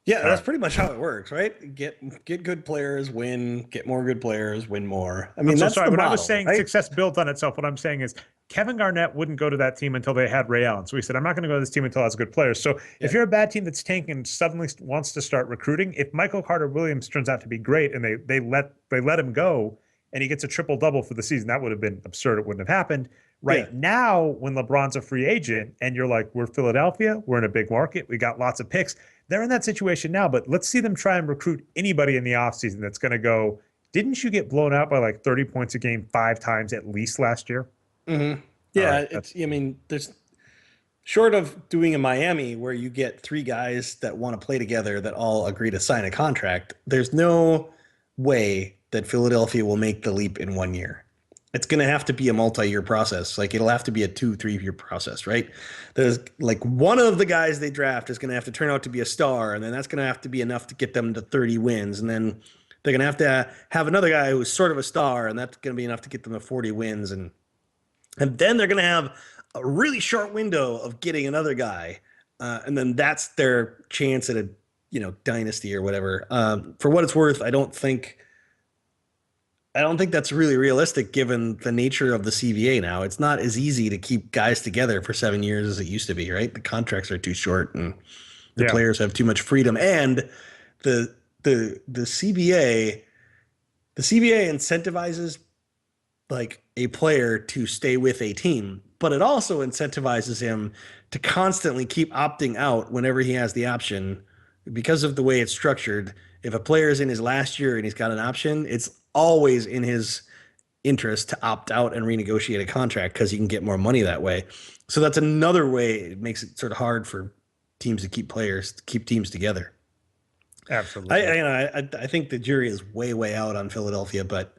Yeah, that's pretty much how it works, right? Get good players, win, get more good players, win more. I mean, that's sorry. the When model, I was saying right? success built on itself, what I'm saying is Kevin Garnett wouldn't go to that team until they had Ray Allen. So he said, I'm not going to go to this team until it has good players. So if you're a bad team that's tanking and suddenly wants to start recruiting, if Michael Carter Williams turns out to be great and they let him go and he gets a triple double for the season, that would have been absurd. It wouldn't have happened. Right now, when LeBron's a free agent and you're like, we're Philadelphia, we're in a big market, we got lots of picks. They're in that situation now, but let's see them try and recruit anybody in the offseason that's going to go, didn't you get blown out by like 30 points a game 5 times at least last year? Mm-hmm. Yeah, there's short of doing in Miami where you get 3 guys that want to play together that all agree to sign a contract, there's no way that Philadelphia will make the leap in 1 year. It's going to have to be a multi-year process. Like it'll have to be a 2-3 year process, right? There's like one of the guys they draft is going to have to turn out to be a star. And then that's going to have to be enough to get them to 30 wins. And then they're going to have another guy who's sort of a star. And that's going to be enough to get them to 40 wins. And then they're going to have a really short window of getting another guy. And then that's their chance at dynasty or whatever. For what it's worth, I don't think that's really realistic given the nature of the CBA now. It's not as easy to keep guys together for 7 years as it used to be, right? The contracts are too short and the Yeah. players have too much freedom. And the the CBA incentivizes like a player to stay with a team, but it also incentivizes him to constantly keep opting out whenever he has the option because of the way it's structured. If a player is in his last year and he's got an option, it's always in his interest to opt out and renegotiate a contract because he can get more money that way. So that's another way it makes it sort of hard for teams to keep teams together. Absolutely. I think the jury is way out on Philadelphia, but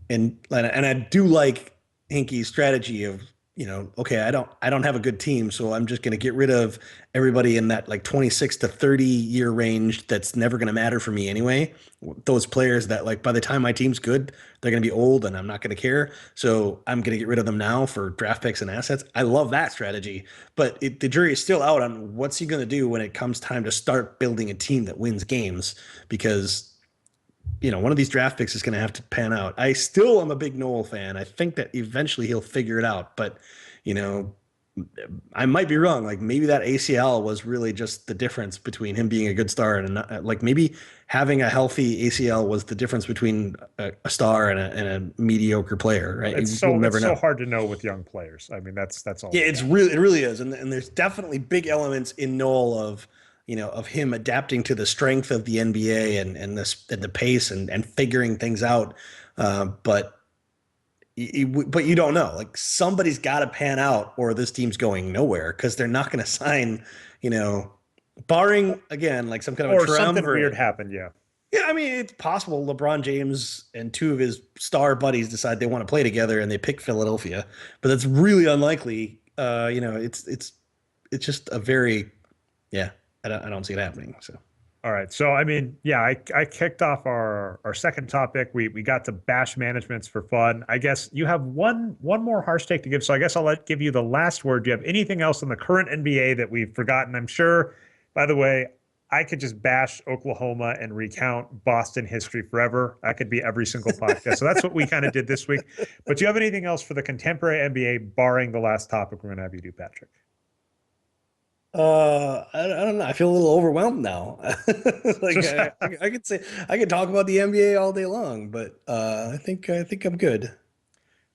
and I do like Hinkie's strategy of, okay, I don't have a good team, so I'm just going to get rid of everybody in that like 26 to 30 year range that's never going to matter for me anyway. Those players that like by the time my team's good, they're going to be old and I'm not going to care. So I'm going to get rid of them now for draft picks and assets. I love that strategy, but the jury is still out on what's he going to do when it comes time to start building a team that wins games, because one of these draft picks is going to have to pan out. I still am a big Noel fan. I think that eventually he'll figure it out, but you know, I might be wrong. Like maybe that ACL was really just the difference between him being a good star and like maybe having a healthy ACL was the difference between a star and a mediocre player, right? We'll never it's know. so hard to know with young players. I mean, that's all. Yeah, it really is, and there's definitely big elements in Noel of him adapting to the strength of the NBA and the pace and figuring things out. But you don't know. Like somebody's got to pan out, or this team's going nowhere because they're not going to sign. Barring again like some kind of a Or something Trump or weird happened. Yeah. yeah, I mean, it's possible LeBron James and two of his star buddies decide they want to play together and they pick Philadelphia, but that's really unlikely. It's just a very, yeah, I don't see it happening. So All right. So, I mean, yeah, I kicked off our second topic. We got to bash managements for fun. I guess you have one more harsh take to give. So I guess I'll give you the last word. Do you have anything else in the current NBA that we've forgotten? I'm sure, by the way, I could just bash Oklahoma and recount Boston history forever. I could be every single podcast. So that's what we kind of did this week. But do you have anything else for the contemporary NBA, barring the last topic we're going to have you do, Patrick? I don't know. I feel a little overwhelmed now. Like I could say I could talk about the NBA all day long, but I think I'm good.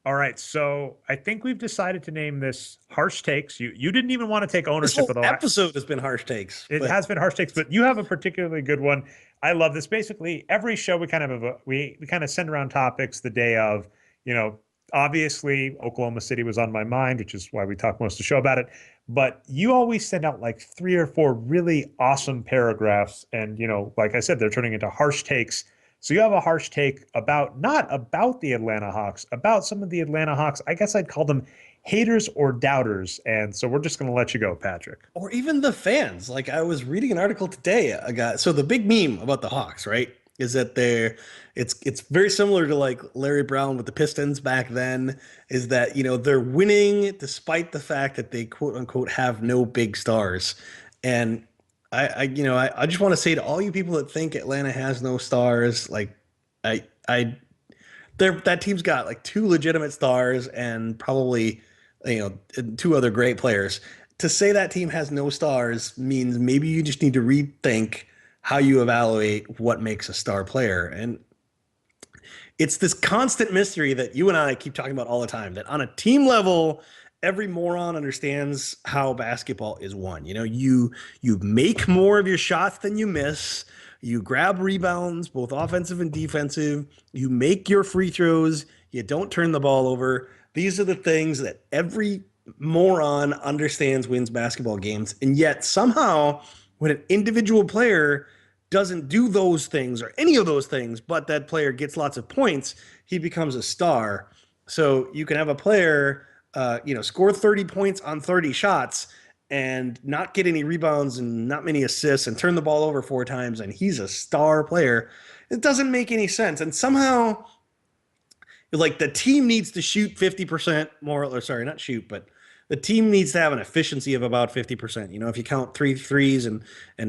All right, so I think we've decided to name this Harsh Takes. You didn't even want to take This ownership whole of the last. episode has been harsh takes, It but has been Harsh Takes, but you have a particularly good one. I love this. Basically, every show we kind of have we kind of send around topics the day of. You know, obviously Oklahoma City was on my mind, which is why we talk most of the show about it. But you always send out like 3 or 4 really awesome paragraphs, and like I said, they're turning into Harsh Takes. So you have a harsh take about not about the Atlanta Hawks, about some of the Atlanta Hawks. I guess I'd call them haters or doubters. And so we're just going to let you go, Patrick. or even the fans. Like I was reading an article today. I got so the big meme about the Hawks, right? Is that it's very similar to like Larry Brown with the Pistons back then, is that they're winning despite the fact that they quote unquote have no big stars. And I just want to say to all you people that think Atlanta has no stars, like I that team's got like 2 legitimate stars and probably two other great players. To say that team has no stars means maybe you just need to rethink how you evaluate what makes a star player. And it's this constant mystery that you and I keep talking about all the time, that on a team level, every moron understands how basketball is won. You make more of your shots than you miss. You grab rebounds, both offensive and defensive. You make your free throws. You don't turn the ball over. These are the things that every moron understands wins basketball games. And yet somehow when an individual player doesn't do those things or any of those things, but that player gets lots of points, he becomes a star. So you can have a player, score 30 points on 30 shots and not get any rebounds and not many assists and turn the ball over 4 times, and he's a star player. It doesn't make any sense. And somehow, like the team needs to shoot 50% more, or sorry, not shoot, but the team needs to have an efficiency of about 50%. You know, if you count three threes and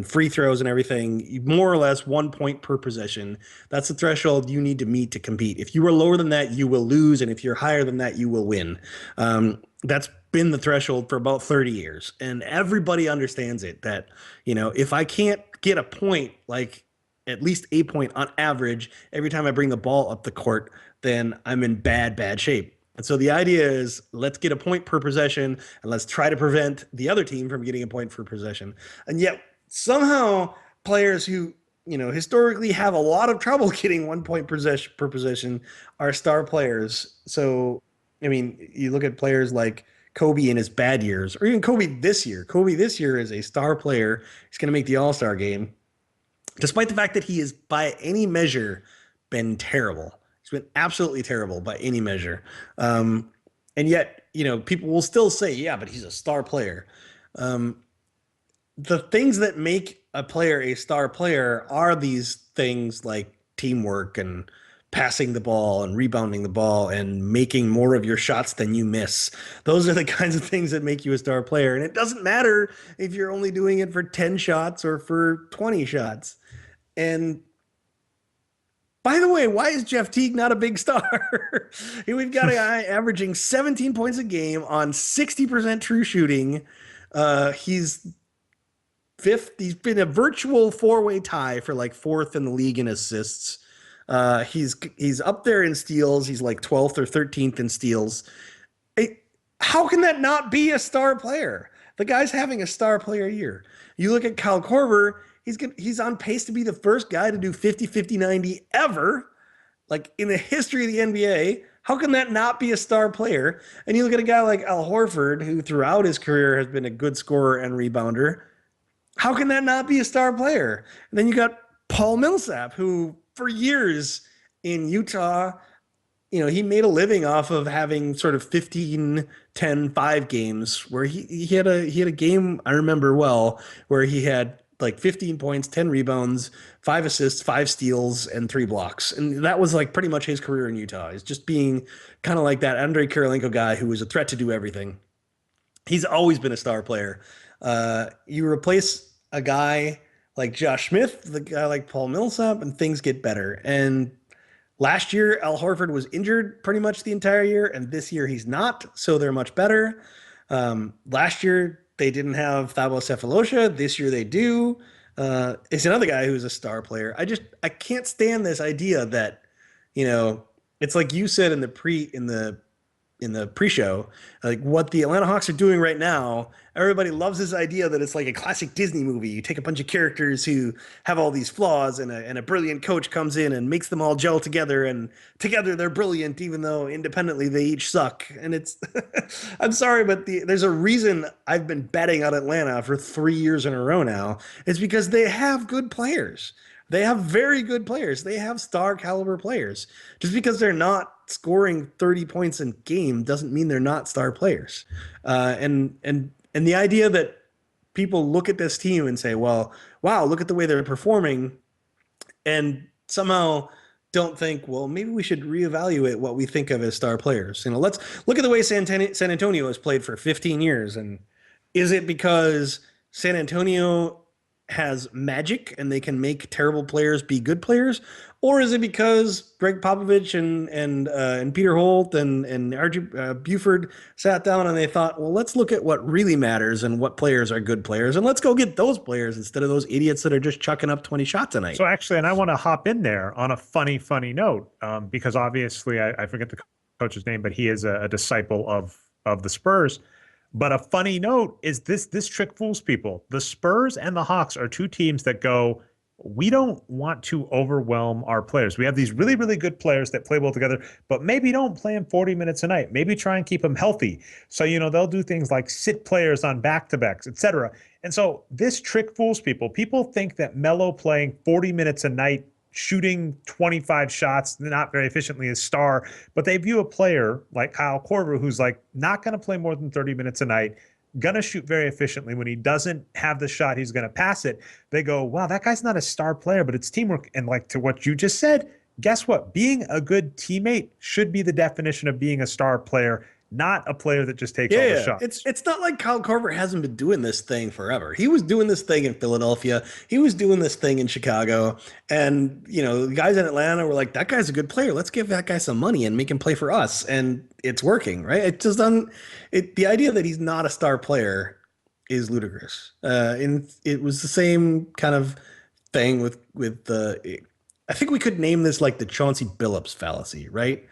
free throws and everything, more or less 1 point per possession. That's the threshold you need to meet to compete. If you are lower than that, you will lose, and if you're higher than that, you will win. That's been the threshold for about 30 years, and everybody understands it. That, you know, if I can't get a point, like at least a point on average every time I bring the ball up the court, then I'm in bad shape. And so the idea is, let's get a point per possession and let's try to prevent the other team from getting a point per possession. And yet somehow players who, you know, historically have a lot of trouble getting 1 point per possession are star players. So, I mean, you look at players like Kobe in his bad years, or even Kobe this year. Kobe this year is a star player. He's going to make the All-Star game, despite the fact that he is by any measure been terrible. He's been absolutely terrible by any measure. And yet, you know, people will still say, yeah, but he's a star player. The things that make a player a star player are these things like teamwork and passing the ball and rebounding the ball and making more of your shots than you miss. Those are the kinds of things that make you a star player. And it doesn't matter if you're only doing it for 10 shots or for 20 shots. And by the way, why is Jeff Teague not a big star? We've got a guy averaging 17 points a game on 60% true shooting. He's fifth. He's been a virtual four-way tie for like fourth in the league in assists. He's up there in steals. He's like 12th or 13th in steals. How can that not be a star player? The guy's having a star player year. You look at Kyle Korver, he's on pace to be the first guy to do 50-50-90 ever, like in the history of the NBA. How can that not be a star player? And you look at a guy like Al Horford, who throughout his career has been a good scorer and rebounder. How can that not be a star player? And then you got Paul Millsap, who for years in Utah, you know, he made a living off of having sort of 15-10-5 games where he had a game I remember well where he had like 15 points, 10 rebounds, 5 assists, 5 steals, and 3 blocks. And that was like pretty much his career in Utah. He's just being kind of like that Andrei Kirilenko guy who was a threat to do everything. He's always been a star player. You replace a guy like Josh Smith, the guy like Paul Millsap, and things get better. And last year, Al Horford was injured pretty much the entire year, and this year he's not, so they're much better. Last year, they didn't have Thabo Sefolosha. This year they do. It's another guy who's a star player. I can't stand this idea that, you know, it's like you said in the pre-show, like what the Atlanta Hawks are doing right now. Everybody loves this idea that it's like a classic Disney movie. You take a bunch of characters who have all these flaws, and a brilliant coach comes in and makes them all gel together, and together they're brilliant, even though independently they each suck. And it's, I'm sorry, but there's a reason I've been betting on Atlanta for 3 years in a row now. It's because they have good players. They have very good players. They have star caliber players. Just because they're not scoring 30 points a game doesn't mean they're not star players. And the idea that people look at this team and say, well, wow, look at the way they're performing, and somehow don't think, well, maybe we should reevaluate what we think of as star players. You know, let's look at the way San Antonio has played for 15 years. And is it because San Antonio has magic and they can make terrible players be good players, or is it because Greg Popovich and Peter Holt and Archie Buford sat down and they thought, well, let's look at what really matters and what players are good players, and let's go get those players instead of those idiots that are just chucking up 20 shots a night. So actually, and I want to hop in there on a funny note, because obviously I forget the coach's name, but he is a disciple of the Spurs. But a funny note is this trick fools people. The Spurs and the Hawks are two teams that go, we don't want to overwhelm our players. We have these really, really good players that play well together, but maybe don't play them 40 minutes a night. Maybe try and keep them healthy. So, you know, they'll do things like sit players on back-to-backs, etc. And so this trick fools people. People think that Melo playing 40 minutes a night, shooting 25 shots, not very efficiently, is star, but they view a player like Kyle Korver, who's like not going to play more than 30 minutes a night, going to shoot very efficiently. When he doesn't have the shot, he's going to pass it. They go, wow, that guy's not a star player, but it's teamwork. And like to what you just said, guess what? Being a good teammate should be the definition of being a star player. not a player that just takes all the Yeah, shots. it's not like Kyle Korver hasn't been doing this thing forever. He was doing this thing in Philadelphia. He was doing this thing in Chicago. And, the guys in Atlanta were like, that guy's a good player. Let's give that guy some money and make him play for us. And it's working, right? It just doesn't the idea that he's not a star player is ludicrous. And it was the same kind of thing with the I think we could name this like the Chauncey Billups fallacy, right?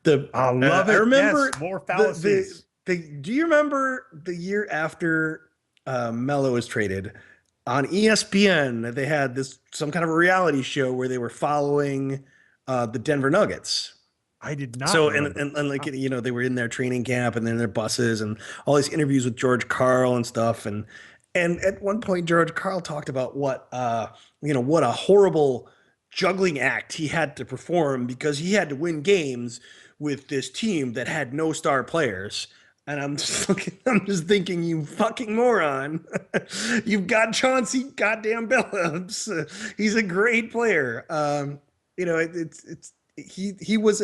I love it. I remember Yes, more fallacies. do you remember the year after Melo was traded on ESPN? They had some kind of a reality show where they were following the Denver Nuggets. I did not So remember. and like they were in their training camp and then their buses and all these interviews with George Karl and stuff and at one point George Karl talked about what what a horrible juggling act he had to perform because he had to win games with this team that had no star players. And I'm just thinking, you fucking moron. You've got Chauncey goddamn Billups. He's a great player. He was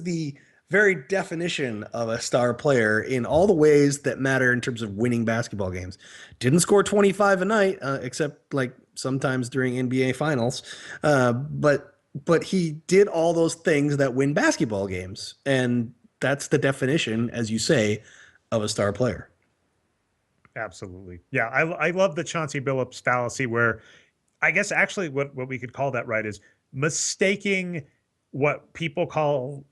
the very definition of a star player in all the ways that matter in terms of winning basketball games. Didn't score 25 a night, except like sometimes during NBA finals. But he did all those things that win basketball games. And that's the definition, as you say, of a star player. Absolutely. Yeah, I love the Chauncey Billups fallacy where I guess actually what we could call that, right, is mistaking what people call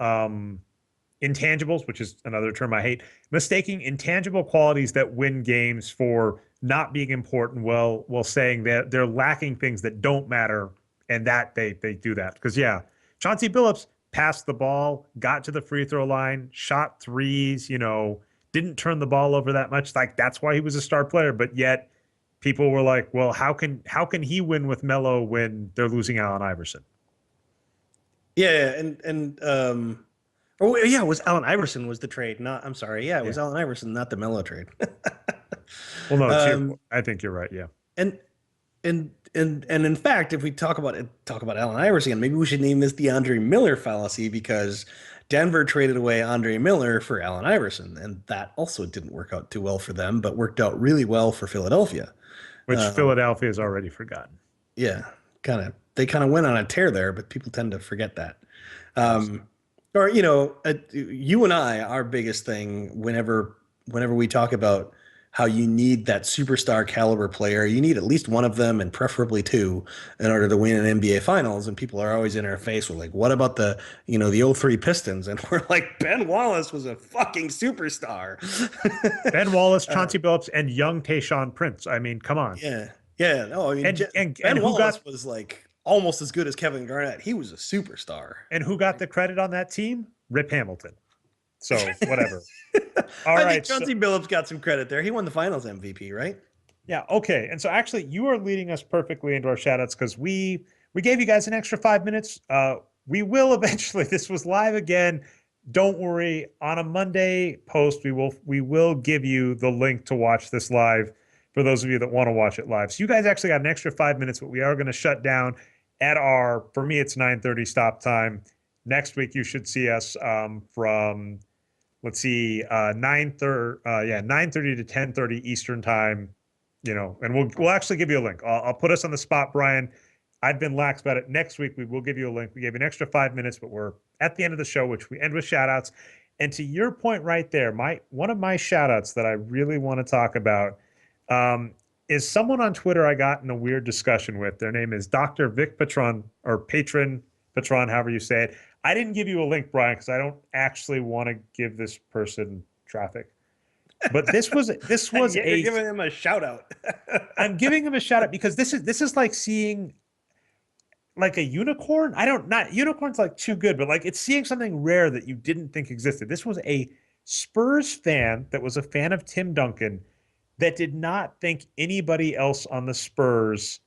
intangibles, which is another term I hate, mistaking intangible qualities that win games for not being important while saying that they're lacking things that don't matter and that they do that. Because, yeah, Chauncey Billups passed the ball, got to the free throw line, shot threes, didn't turn the ball over that much. Like, that's why he was a star player. But yet people were like, well, how can he win with Melo when they're losing Allen Iverson? Yeah, it was Allen Iverson was the trade. I'm sorry. Yeah, it was Allen Iverson, not the Melo trade. Well, no, I think you're right. Yeah. And in fact, if we talk about Allen Iverson, maybe we should name this the Andre Miller fallacy because Denver traded away Andre Miller for Allen Iverson, and that also didn't work out too well for them, but worked out really well for Philadelphia. Which Philadelphia has already forgotten. Yeah, they kind of went on a tear there, but people tend to forget that. Or you and I, our biggest thing whenever we talk about how you need that superstar caliber player, you need at least one of them and preferably two in order to win an NBA Finals. And people are always in our face with like, what about the 03 Pistons? And we're like, Ben Wallace was a fucking superstar. Ben Wallace, Chauncey Billups, and young Tayshaun Prince. I mean, come on. Yeah. No, I mean, Ben Wallace was like almost as good as Kevin Garnett. He was a superstar. And who got the credit on that team? Rip Hamilton. So whatever. All I right. think Chauncey Billups got some credit there. He won the Finals MVP, right? Yeah. Okay. And so actually, you are leading us perfectly into our shoutouts because we gave you guys an extra 5 minutes. We will eventually. This was live again. Don't worry. On a Monday post, we will give you the link to watch this live for those of you that want to watch it live. So you guys actually got an extra 5 minutes, but we are going to shut down at for me, it's 9:30 stop time. Next week, you should see us from, let's see, 9:30 to 10:30 Eastern time, and we'll actually give you a link. I'll put us on the spot, Brian. I've been lax about it. Next week, we will give you a link. We gave an extra 5 minutes, but we're at the end of the show, which we end with shout outs. And to your point right there, one of my shout outs that I really want to talk about is someone on Twitter I got in a weird discussion with. Their name is Dr. Vic Patron, or Patron Patron, however you say it. I didn't give you a link, Brian, because I don't actually want to give this person traffic. But this was You're giving him a shout out. I'm giving him a shout out because this is like seeing like a unicorn. Not unicorn's like too good, but like it's seeing something rare that you didn't think existed. This was a Spurs fan that was a fan of Tim Duncan that did not think anybody else on the Spurs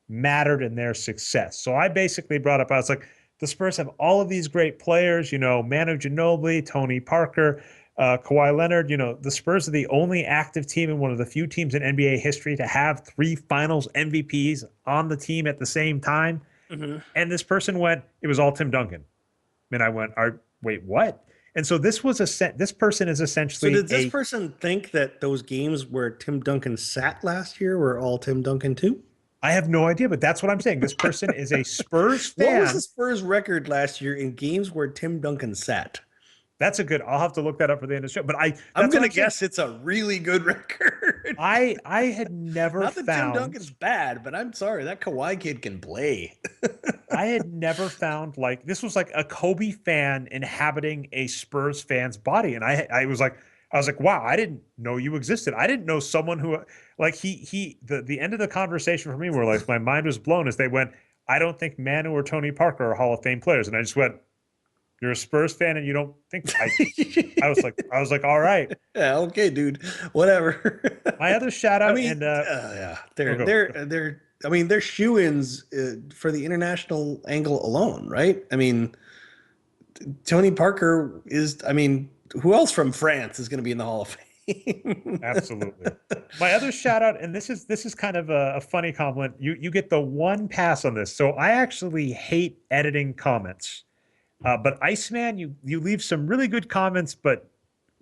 mattered in their success. So I basically brought up, I was like, the Spurs have all of these great players, Manu Ginobili, Tony Parker, Kawhi Leonard. The Spurs are the only active team and one of the few teams in NBA history to have 3 finals MVPs on the team at the same time. Mm-hmm. And this person went, it was all Tim Duncan. And I went, wait, what? And so this person is So essentially did this person think that those games where Tim Duncan sat last year were all Tim Duncan too? I have no idea, but that's what I'm saying. This person is a Spurs What was fan. the Spurs record last year in games where Tim Duncan sat? That's a good. I'll have to look that up for the end of the show. But I'm that's what gonna saying. guess it's a really good record. I had never Not that Tim found. Duncan's bad, but I'm sorry, that Kawhi kid can play. I had never found like this was like a Kobe fan inhabiting a Spurs fan's body, and I was like, wow, I didn't know you existed. I didn't know someone who like the end of the conversation for me where like my mind was blown as they went, I don't think Manu or Tony Parker are Hall of Fame players, and I just went, you're a Spurs fan and you don't think I was like, all right. Yeah, okay, dude, whatever. My other shout out, I mean, and yeah, go. they're. I mean, they're shoe-ins for the international angle alone, right? I mean, Tony Parker is. I mean, who else from France is going to be in the Hall of Fame? Absolutely. My other shout out, and this is kind of a funny compliment. You get the one pass on this. So I actually hate editing comments, but Iceman, you leave some really good comments, but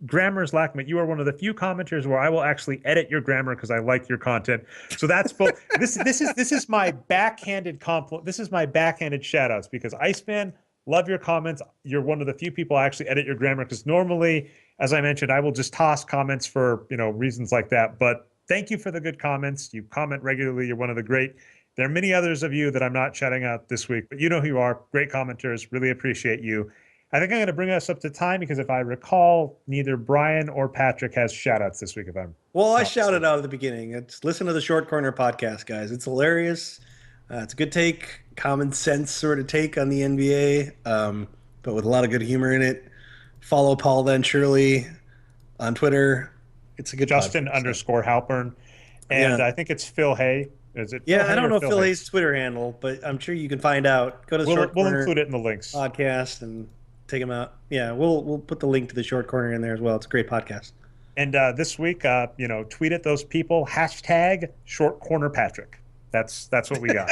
grammar is lacking. But you are one of the few commenters where I will actually edit your grammar because I like your content. So that's both. This is my backhanded compliment. This is my backhanded shout outs because Iceman, love your comments. You're one of the few people I actually edit your grammar because normally, as I mentioned, I will just toss comments for reasons like that. But thank you for the good comments. You comment regularly. You're one of the great. There are many others of you that I'm not shouting out this week, but you know who you are. Great commenters. Really appreciate you. I think I'm going to bring us up to time because if I recall, neither Brian or Patrick has shout outs this week. Well, I shouted out at the beginning. It's listen to the Short Corner podcast, guys. It's hilarious. It's a good take, common sense sort of take on the NBA, but with a lot of good humor in it. Follow Paul Then Shirley on Twitter. It's a good Justin _ Halpern. And Yeah. I think it's Phil Hay. Is it? Yeah, Phil I don't Hay know or Phil Phil Hay? Hayes' Twitter handle, but I'm sure you can find out. Go to We'll Short Corner include it in the links. podcast and take them out. Yeah, we'll put the link to the Short Corner in there as well. It's a great podcast. And this week, tweet at those people, #ShortCornerPatrick. That's what we got.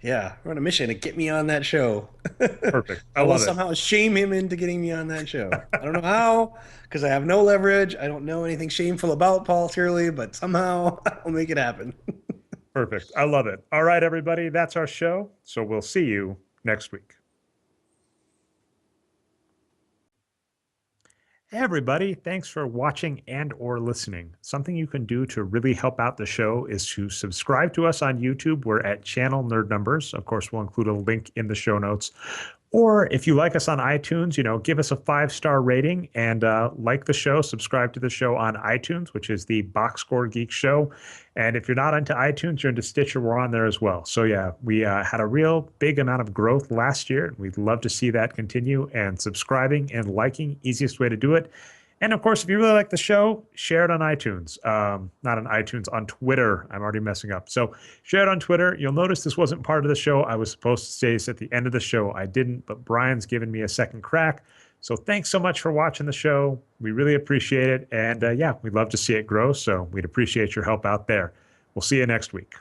Yeah, we're on a mission to get me on that show. Perfect. I will somehow shame him into getting me on that show. I don't know how, because I have no leverage. I don't know anything shameful about Paul Shirley, but somehow I'll make it happen. Perfect. I love it. All right, everybody, that's our show. So we'll see you next week. Hey everybody, thanks for watching and or listening. Something you can do to really help out the show is to subscribe to us on YouTube. We're at Channel Nerd Numbers. Of course, we'll include a link in the show notes. Or if you like us on iTunes, give us a 5-star rating and like the show, subscribe to the show on iTunes, which is the Boxscore Geeks show. And if you're not into iTunes, you're into Stitcher, we're on there as well. So yeah, we had a real big amount of growth last year. We'd love to see that continue, and subscribing and liking, easiest way to do it. And of course, if you really like the show, share it on iTunes. Not on iTunes, on Twitter. I'm already messing up. So share it on Twitter. You'll notice this wasn't part of the show. I was supposed to say this at the end of the show. I didn't, but Brian's given me a second crack. So thanks so much for watching the show. We really appreciate it. And yeah, we'd love to see it grow. So we'd appreciate your help out there. We'll see you next week.